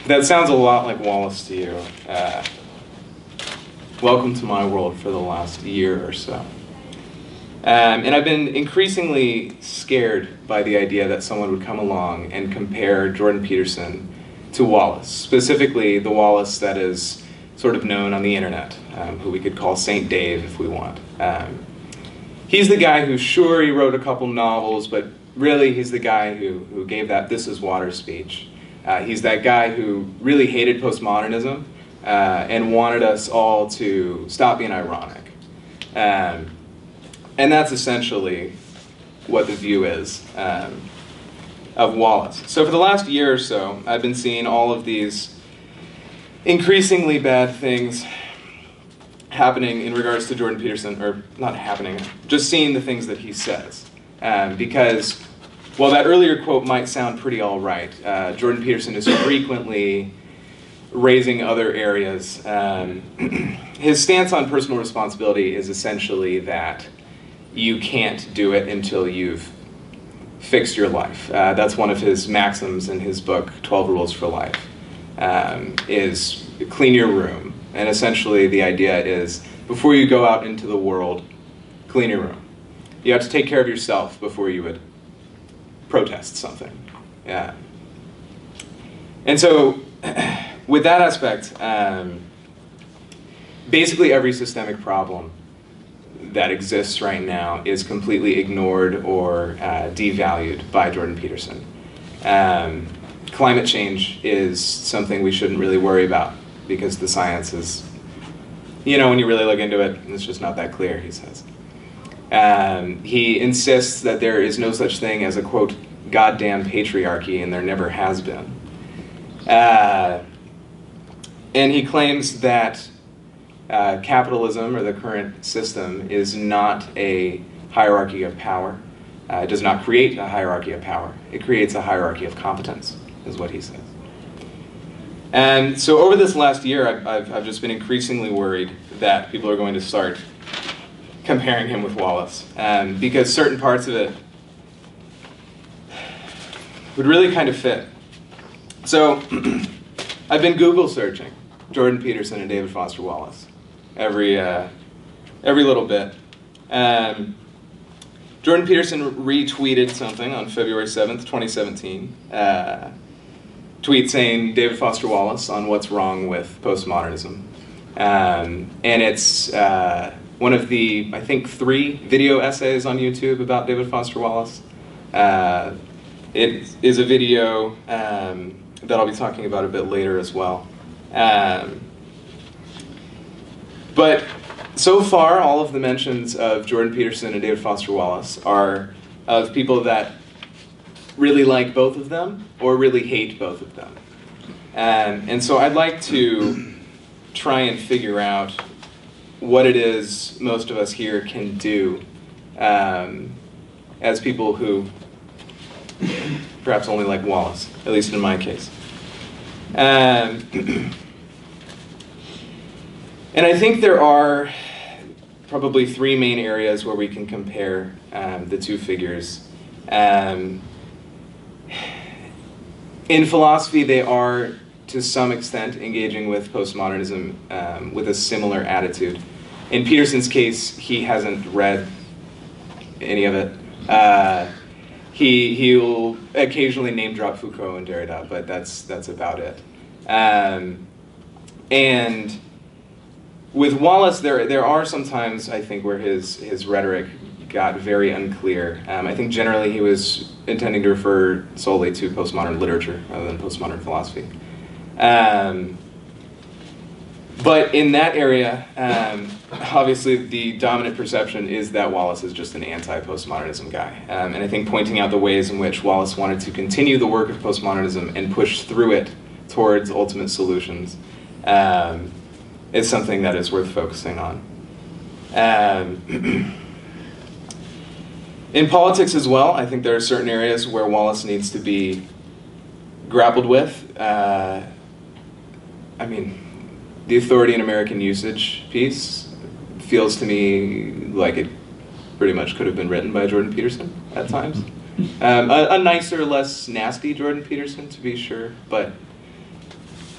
That sounds a lot like Wallace to you. Welcome to my world for the last year or so. And I've been increasingly scared by the idea that someone would come along and compare Jordan Peterson to Wallace, specifically the Wallace that is sort of known on the internet, who we could call Saint Dave if we want. He's the guy who, sure, he wrote a couple novels, but really he's the guy who gave that "This is Water" speech. He's that guy who really hated postmodernism and wanted us all to stop being ironic. And that's essentially what the view is of Wallace. So for the last year or so, I've been seeing all of these increasingly bad things happening in regards to Jordan Peterson, or not happening, just seeing the things that he says. Because while that earlier quote might sound pretty all right, Jordan Peterson is frequently raising other areas. His stance on personal responsibility is essentially that you can't do it until you've fixed your life. That's one of his maxims in his book, 12 Rules for Life, is clean your room. And essentially the idea is, before you go out into the world, clean your room. You have to take care of yourself before you would protest something. Yeah. And so, with that aspect, basically every systemic problem that exists right now is completely ignored or devalued by Jordan Peterson. Climate change is something we shouldn't really worry about because the science is, when you really look into it, it's just not that clear, he says. He insists that there is no such thing as a, quote, goddamn patriarchy, and there never has been. And he claims that capitalism, or the current system, is not a hierarchy of power. It does not create a hierarchy of power. It creates a hierarchy of competence, is what he says. And so over this last year, I've just been increasingly worried that people are going to start comparing him with Wallace, because certain parts of it would really kind of fit. So I've been Google searching Jordan Peterson and David Foster Wallace every little bit. Jordan Peterson retweeted something on February 7th, 2017. Tweet saying David Foster Wallace on what's wrong with postmodernism. And it's one of the, I think, 3 video essays on YouTube about David Foster Wallace. It is a video that I'll be talking about a bit later as well. But so far, all of the mentions of Jordan Peterson and David Foster Wallace are of people that really like both of them or really hate both of them. And so I'd like to try and figure out what it is most of us here can do as people who perhaps only like Wallace, at least in my case. And I think there are probably three main areas where we can compare the two figures. In philosophy, they are, to some extent, engaging with postmodernism with a similar attitude. In Peterson's case, he hasn't read any of it. He'll occasionally name drop Foucault and Derrida, but that's about it. And with Wallace, there are some times, I think, where his rhetoric got very unclear. I think generally he was intending to refer solely to postmodern literature rather than postmodern philosophy. But in that area, obviously the dominant perception is that Wallace is just an anti-postmodernism guy. And I think pointing out the ways in which Wallace wanted to continue the work of postmodernism and push through it towards ultimate solutions is something that is worth focusing on. In politics as well, I think there are certain areas where Wallace needs to be grappled with. I mean, the authority in American usage piece feels to me like it pretty much could have been written by Jordan Peterson at times. A nicer, less nasty Jordan Peterson, to be sure, but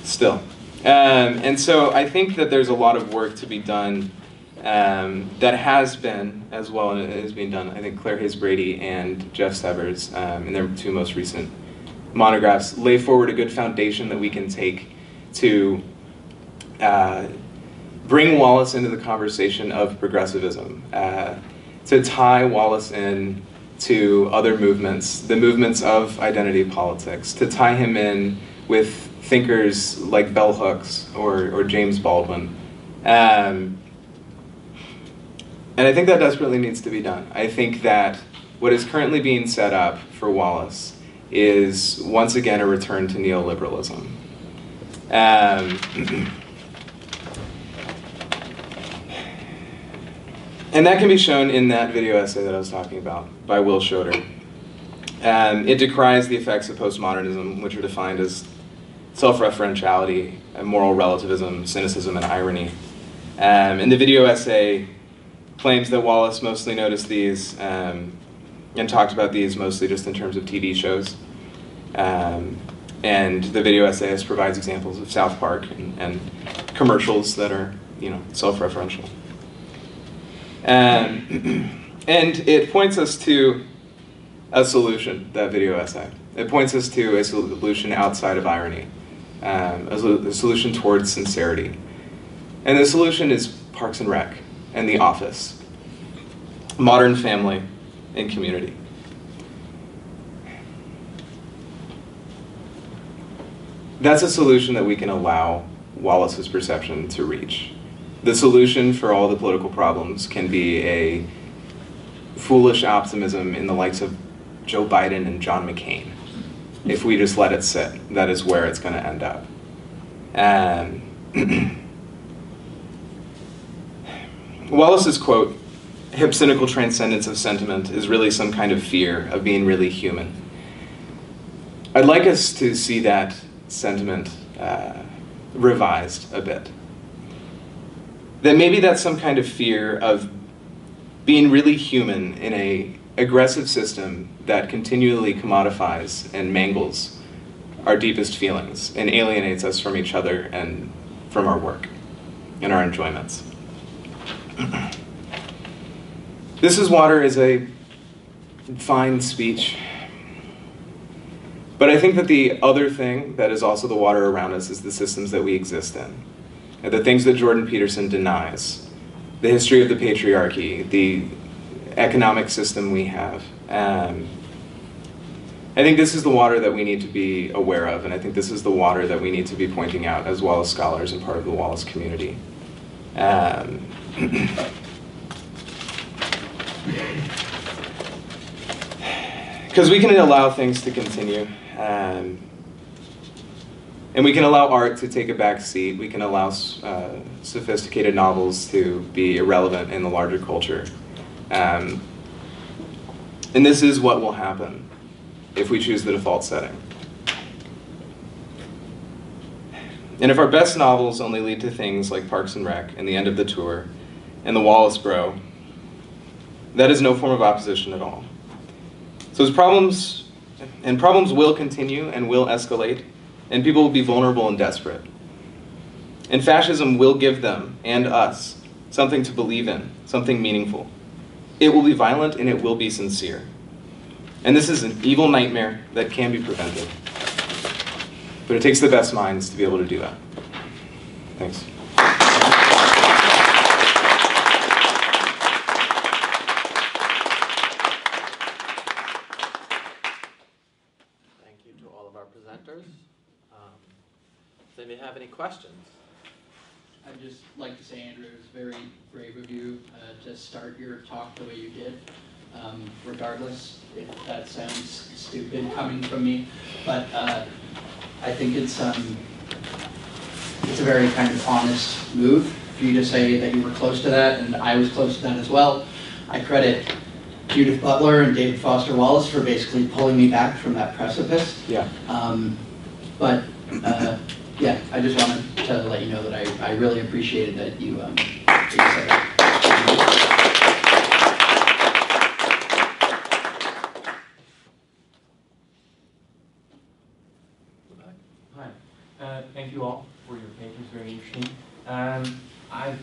still. And so I think that there's a lot of work to be done that has been, as well, and it is being done. I think Claire Hayes Brady and Jeff Severs, in their two most recent monographs, lay forward a good foundation that we can take to bring Wallace into the conversation of progressivism, to tie Wallace in to other movements, the movements of identity politics, to tie him in with thinkers like bell hooks or James Baldwin. And I think that desperately needs to be done. I think that what is currently being set up for Wallace is once again a return to neoliberalism. And that can be shown in that video essay that I was talking about by Will Schroeder. It decries the effects of postmodernism, which are defined as self-referentiality, moral relativism, cynicism, and irony. And the video essay claims that Wallace mostly noticed these and talked about these mostly just in terms of TV shows. And the video essayist provides examples of South Park and commercials that are, self-referential. And it points us to a solution, that video essay. It points us to a solution outside of irony, a solution towards sincerity. And the solution is Parks and Rec and The Office, Modern Family and Community. That's a solution that we can allow Wallace's perception to reach. The solution for all the political problems can be a foolish optimism in the likes of Joe Biden and John McCain. If we just let it sit, that is where it's going to end up. Wallace's quote, "Hypsinical transcendence of sentiment is really some kind of fear of being really human." I'd like us to see that sentiment revised a bit. That maybe that's some kind of fear of being really human in an aggressive system that continually commodifies and mangles our deepest feelings and alienates us from each other and from our work and our enjoyments. This is Water is a fine speech, but I think that the other thing that is also the water around us is the systems that we exist in. And the things that Jordan Peterson denies, the history of the patriarchy, the economic system we have, I think this is the water that we need to be aware of, and I think this is the water that we need to be pointing out as well as scholars and part of the Wallace community. Because we can allow things to continue, and we can allow art to take a back seat. We can allow sophisticated novels to be irrelevant in the larger culture. And this is what will happen if we choose the default setting. And if our best novels only lead to things like Parks and Rec and The End of the Tour and The Wallace Bro, that is no form of opposition at all. So as problems will continue and will escalate, and people will be vulnerable and desperate. And fascism will give them, and us, something to believe in, something meaningful. It will be violent and it will be sincere. And this is an evil nightmare that can be prevented. But it takes the best minds to be able to do that. Thanks. Thank you to all of our presenters. Does anybody have any questions? I'd just like to say, Andrew, it was very brave of you to start your talk the way you did. Regardless if that sounds stupid coming from me, but I think it's a very kind of honest move for you to say that you were close to that, and I was close to that as well. I credit Judith Butler and David Foster Wallace for basically pulling me back from that precipice. Yeah. Yeah, I just wanted to let you know that I really appreciated that you said that. Hi. Thank you all for your papers, very interesting. I've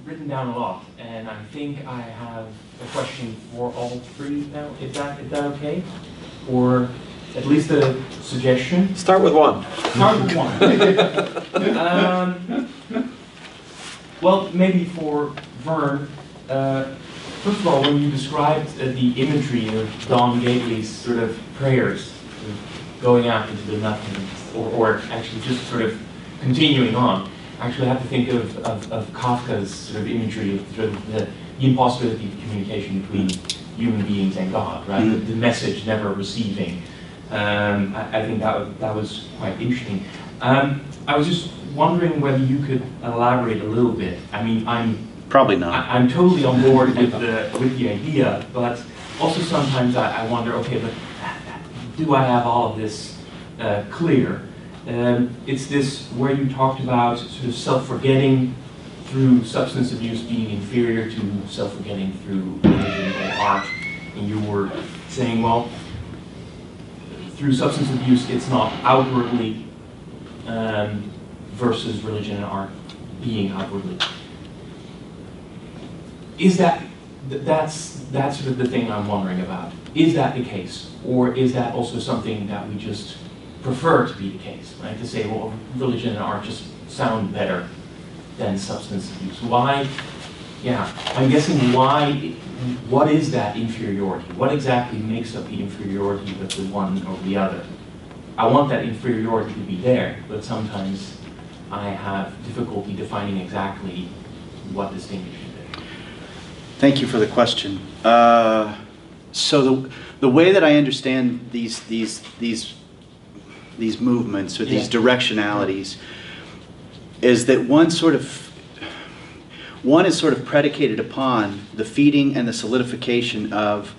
written down a lot, and I think I have a question for all three now. Is that okay? Or at least a suggestion? Start with one. Start with one. Well, maybe for Vern. First of all, when you described the imagery of Don Gately's sort of prayers, sort of going out into the nothing, or actually just sort of continuing on, I actually have to think of Kafka's sort of imagery of sort of the impossibility of communication between human beings and God, right? Mm-hmm. The message never receiving. I think that was quite interesting. I was just wondering whether you could elaborate a little bit. I mean, Probably not. I'm totally on board with the idea, but also sometimes I wonder, okay, but do I have all of this clear? It's this where you talked about sort of self-forgetting through substance abuse being inferior to self-forgetting through religion or art, and you were saying, well, through substance abuse, it's not outwardly versus religion and art being outwardly. Is that's sort of the thing I'm wondering about. Is that the case, or is that also something that we just prefer to be the case? Right? To say, well, religion and art just sound better than substance abuse. Why? Yeah, I'm guessing why. What is that inferiority? What exactly makes up the inferiority of the one over the other? I want that inferiority to be there, but sometimes I have difficulty defining exactly what distinguishes it. Thank you for the question. So the way that I understand these movements or these directionalities is that one is sort of predicated upon the feeding and the solidification of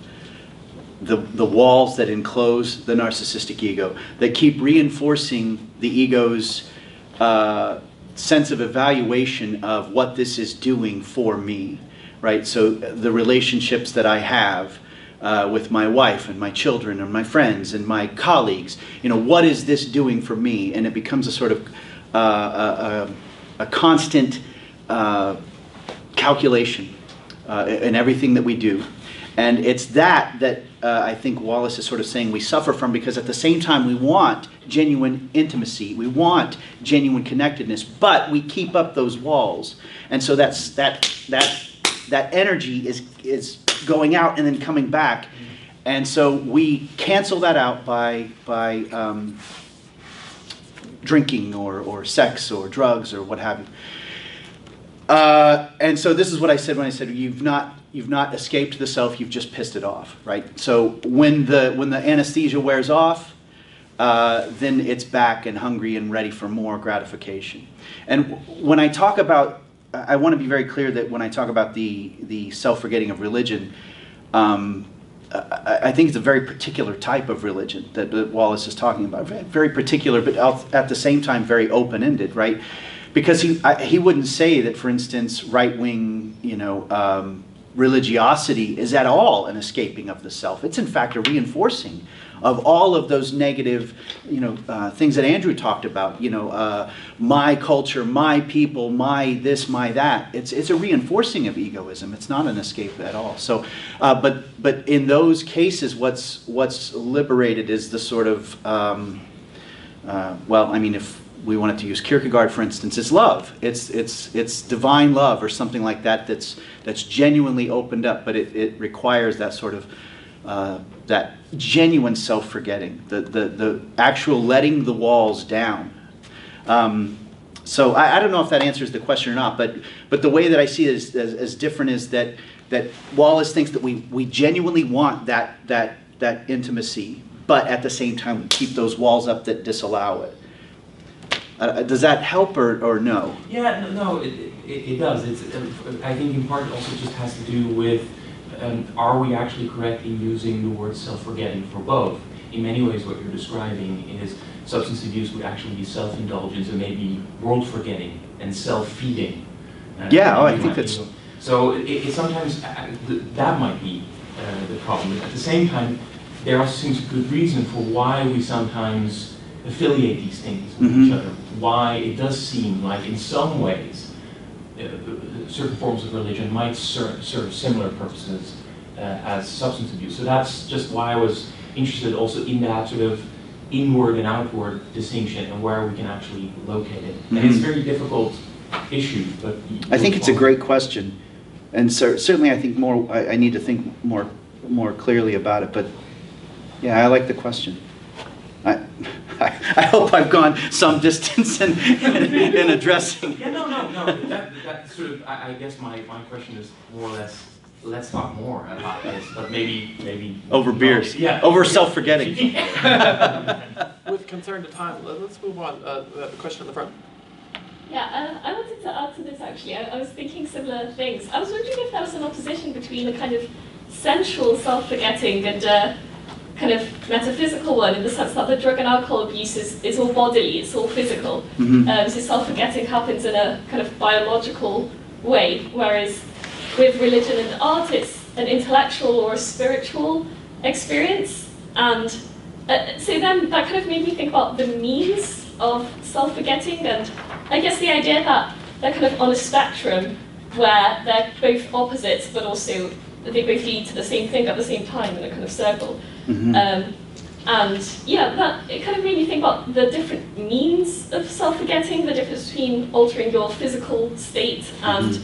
the walls that enclose the narcissistic ego, that keep reinforcing the ego's sense of evaluation of what this is doing for me, right? So the relationships that I have with my wife and my children and my friends and my colleagues, you know, what is this doing for me? And it becomes a sort of a constant calculation in everything that we do. And it's that I think Wallace is sort of saying we suffer from, because at the same time we want genuine intimacy, we want genuine connectedness, but we keep up those walls. And so that energy is going out and then coming back. And so we cancel that out by drinking or sex or drugs or what have you. And so this is what I said when I said you've not escaped the self, you've just pissed it off, right? So when the anesthesia wears off, then it's back and hungry and ready for more gratification. And when I talk about, I want to be very clear that when I talk about the self-forgetting of religion, I think it's a very particular type of religion that Wallace is talking about. Very particular, but at the same time very open-ended, right? Because he wouldn't say that, for instance, right-wing, religiosity is at all an escaping of the self. It's in fact a reinforcing of all of those negative, things that Andrew talked about. My culture, my people, my this, my that. It's a reinforcing of egoism. It's not an escape at all. So, but in those cases, what's liberated is the sort of, if we wanted to use Kierkegaard, for instance, it's love. It's divine love or something like that. That's genuinely opened up, but it requires that sort of that genuine self-forgetting, the actual letting the walls down. So I don't know if that answers the question or not, but the way that I see it as different is that Wallace thinks that we genuinely want that intimacy, but at the same time we keep those walls up that disallow it. Does that help or no? Yeah, no, it does. I think in part it also just has to do with are we actually correct in using the word self-forgetting for both? In many ways what you're describing is substance abuse would actually be self-indulgence and maybe world-forgetting and self-feeding. I think that's... So it sometimes, that might be the problem. At the same time, there also seems a good reason for why we sometimes affiliate these things with each other. Why it does seem like in some ways certain forms of religion might serve similar purposes as substance abuse. So that's just why I was interested also in that sort of inward and outward distinction and where we can actually locate it. And it's a very difficult issue, but... I think it's a great question. And certainly I think I need to think more clearly about it, but yeah, I like the question. I hope I've gone some distance in addressing. Yeah, no. That sort of, I guess my question is more or less, let's talk more about this, but maybe over beers. Yeah. Over self-forgetting. With concern to time, let's move on. The question in the front. Yeah, I wanted to add to this actually. I was thinking similar things. I was wondering if there was an opposition between a kind of sensual self-forgetting and a kind of metaphysical one, in the sense that the drug and alcohol abuse is all bodily, it's all physical. So self-forgetting happens in a kind of biological way, whereas with religion and art, it's an intellectual or a spiritual experience. And so then that kind of made me think about the means of self-forgetting, and I guess the idea that they're kind of on a spectrum where they're both opposites, but also they both lead to the same thing at the same time in a kind of circle. And yeah, that it kind of made me think about the different means of self-forgetting, the difference between altering your physical state and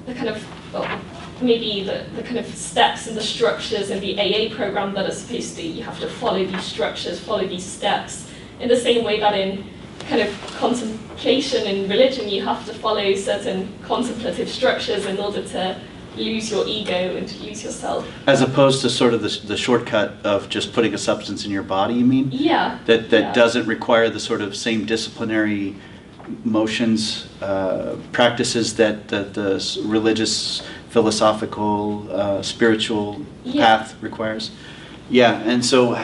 the kind of, well, maybe the kind of steps and the structures in the AA program that are supposed to, you have to follow these structures, follow these steps, in the same way that in kind of contemplation in religion, you have to follow certain contemplative structures in order to lose your ego and to lose yourself. As opposed to sort of the shortcut of just putting a substance in your body, you mean? Yeah. That yeah. doesn't require the sort of same disciplinary motions, practices that the religious, philosophical, spiritual path requires. Yeah, and so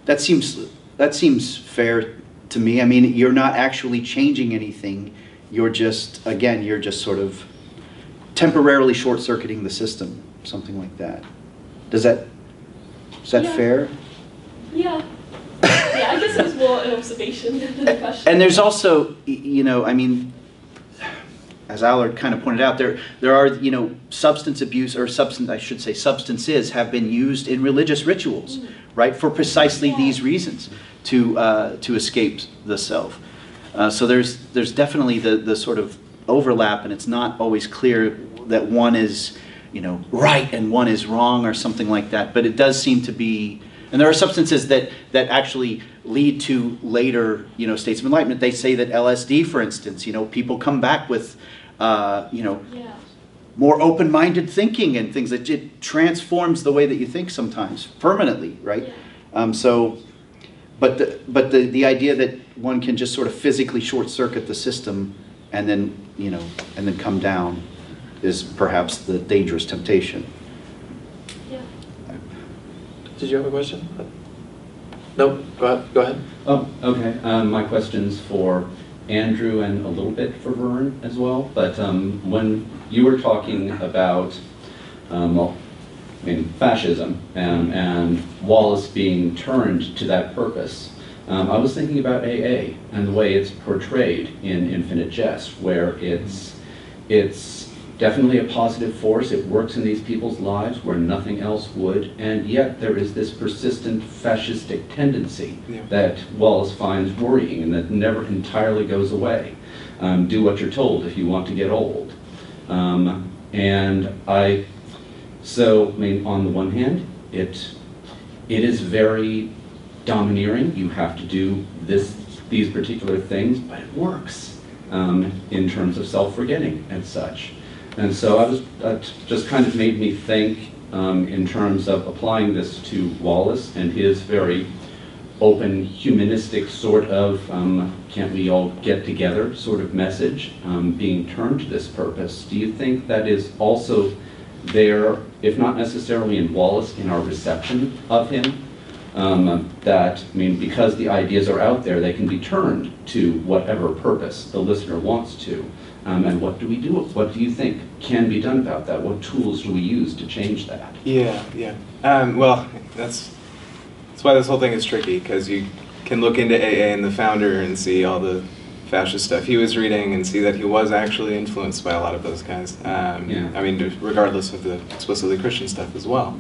that seems fair to me. I mean, you're not actually changing anything. You're just sort of temporarily short-circuiting the system, something like that. Is that fair? Yeah. Yeah, I guess it was more an observation than a question. And there's also, I mean, as Allard kind of pointed out, there are, substance abuse, or substances have been used in religious rituals, right, for precisely these reasons, to escape the self. So there's definitely the sort of overlap, and it's not always clear that one is right and one is wrong or something like that. But it does seem to be, and there are substances that actually lead to later, states of enlightenment. They say that LSD, for instance, people come back with, more open-minded thinking and things. That it transforms the way that you think sometimes permanently, right? But the idea that one can just sort of physically short-circuit the system and then and then come down is perhaps the dangerous temptation. Yeah. Did you have a question? Nope. Go ahead. Oh, okay. My question's for Andrew and a little bit for Vern as well. But when you were talking about fascism and Wallace being turned to that purpose, I was thinking about AA and the way it's portrayed in Infinite Jest, where it's definitely a positive force. It works in these people's lives where nothing else would, and yet there is this persistent fascistic tendency that Wallace finds worrying and that never entirely goes away. Do what you're told if you want to get old. On the one hand, it is very domineering. You have to do these particular things, but it works in terms of self-forgetting and such. And so that just kind of made me think in terms of applying this to Wallace and his very open, humanistic sort of can't we all get together sort of message being turned to this purpose. Do you think that is also there, if not necessarily in Wallace, in our reception of him? Because the ideas are out there, they can be turned to whatever purpose the listener wants to. And what do we do? What do you think can be done about that? What tools do we use to change that? Well, that's why this whole thing is tricky, because you can look into AA and the founder and see all the fascist stuff he was reading and see that he was actually influenced by a lot of those guys. Regardless of the explicitly Christian stuff as well.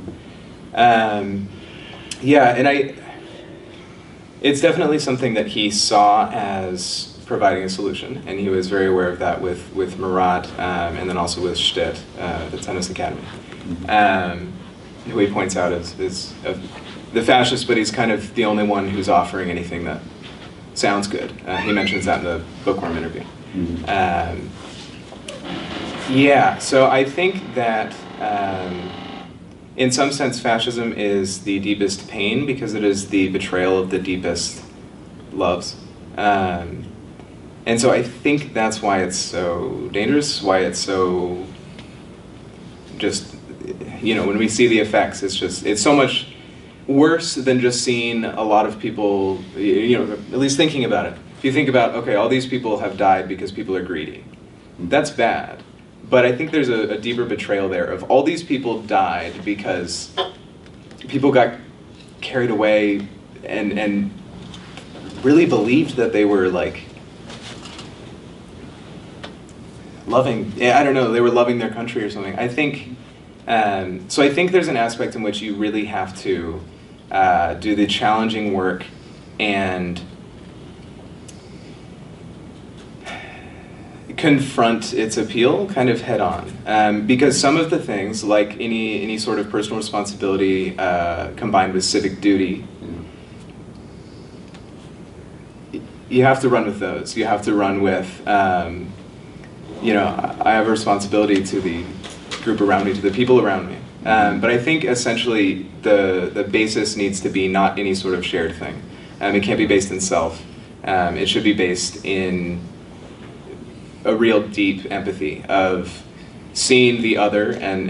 It's definitely something that he saw as providing a solution, and he was very aware of that with Marat, and then also with Stitt, the Tennis Academy, who he points out is the fascist, but he's kind of the only one who's offering anything that sounds good. He mentions that in the Bookworm interview. So I think that in some sense fascism is the deepest pain because it is the betrayal of the deepest loves. And so I think that's why it's so dangerous, why it's so just, when we see the effects, it's so much worse than just seeing a lot of people, at least thinking about it. If you think about, okay, all these people have died because people are greedy. That's bad. But I think there's a deeper betrayal there of all these people died because people got carried away and really believed that they were loving, they were loving their country or something. I think, so I think there's an aspect in which you really have to do the challenging work and confront its appeal kind of head on. Because some of the things, like any sort of personal responsibility combined with civic duty, you have to run with those. You have to run with, I have a responsibility to the group around me, to the people around me. But I think essentially the basis needs to be not any sort of shared thing. It can't be based in self. It should be based in a real deep empathy of seeing the other and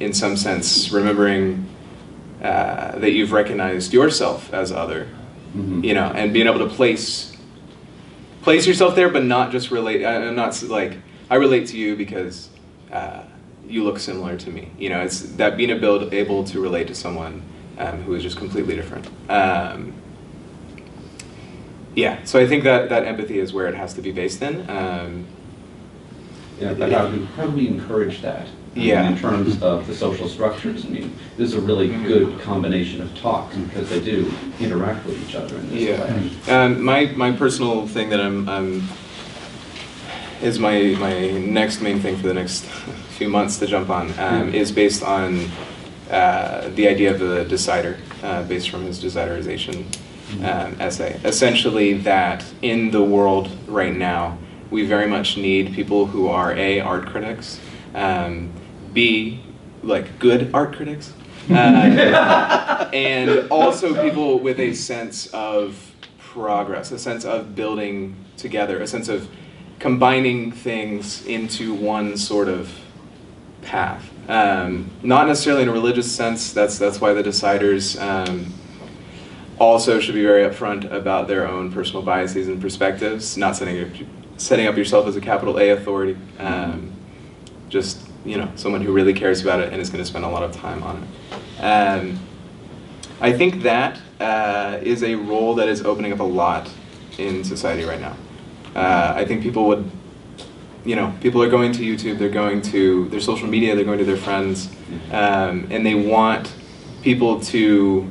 in some sense remembering that you've recognized yourself as other, and being able to place yourself there, but not just relate. I'm not like I relate to you because you look similar to me. It's that being able to relate to someone who is just completely different. So I think that empathy is where it has to be based in. But how do we encourage that? In terms of the social structures. This is a really good combination of talks because they do interact with each other in this way. My personal thing that I'm is my next main thing for the next few months to jump on, is based on the idea of the decider, based from his deciderization essay. Essentially that in the world right now, we very much need people who are A, art critics, B, like good art critics, and also people with a sense of progress, a sense of building together, a sense of combining things into one sort of path. Not necessarily in a religious sense, that's why the deciders also should be very upfront about their own personal biases and perspectives, not setting up yourself as a capital A authority, just someone who really cares about it and is going to spend a lot of time on it. I think that is a role that is opening up a lot in society right now. I think people would, people are going to YouTube, they're going to their social media, they're going to their friends, and they want people to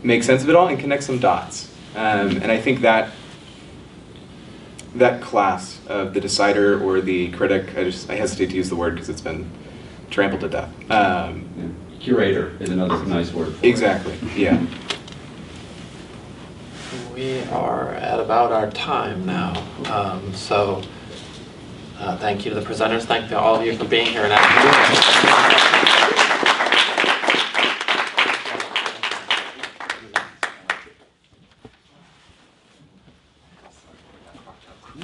make sense of it all and connect some dots. And I think that class of the decider or the critic, I hesitate to use the word because it's been trampled to death. Curator is another nice word for exactly, yeah. We are at about our time now, so thank you to the presenters, thank you to all of you for being here and asking.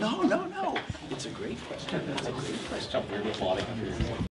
No. It's a great question. It's a great question.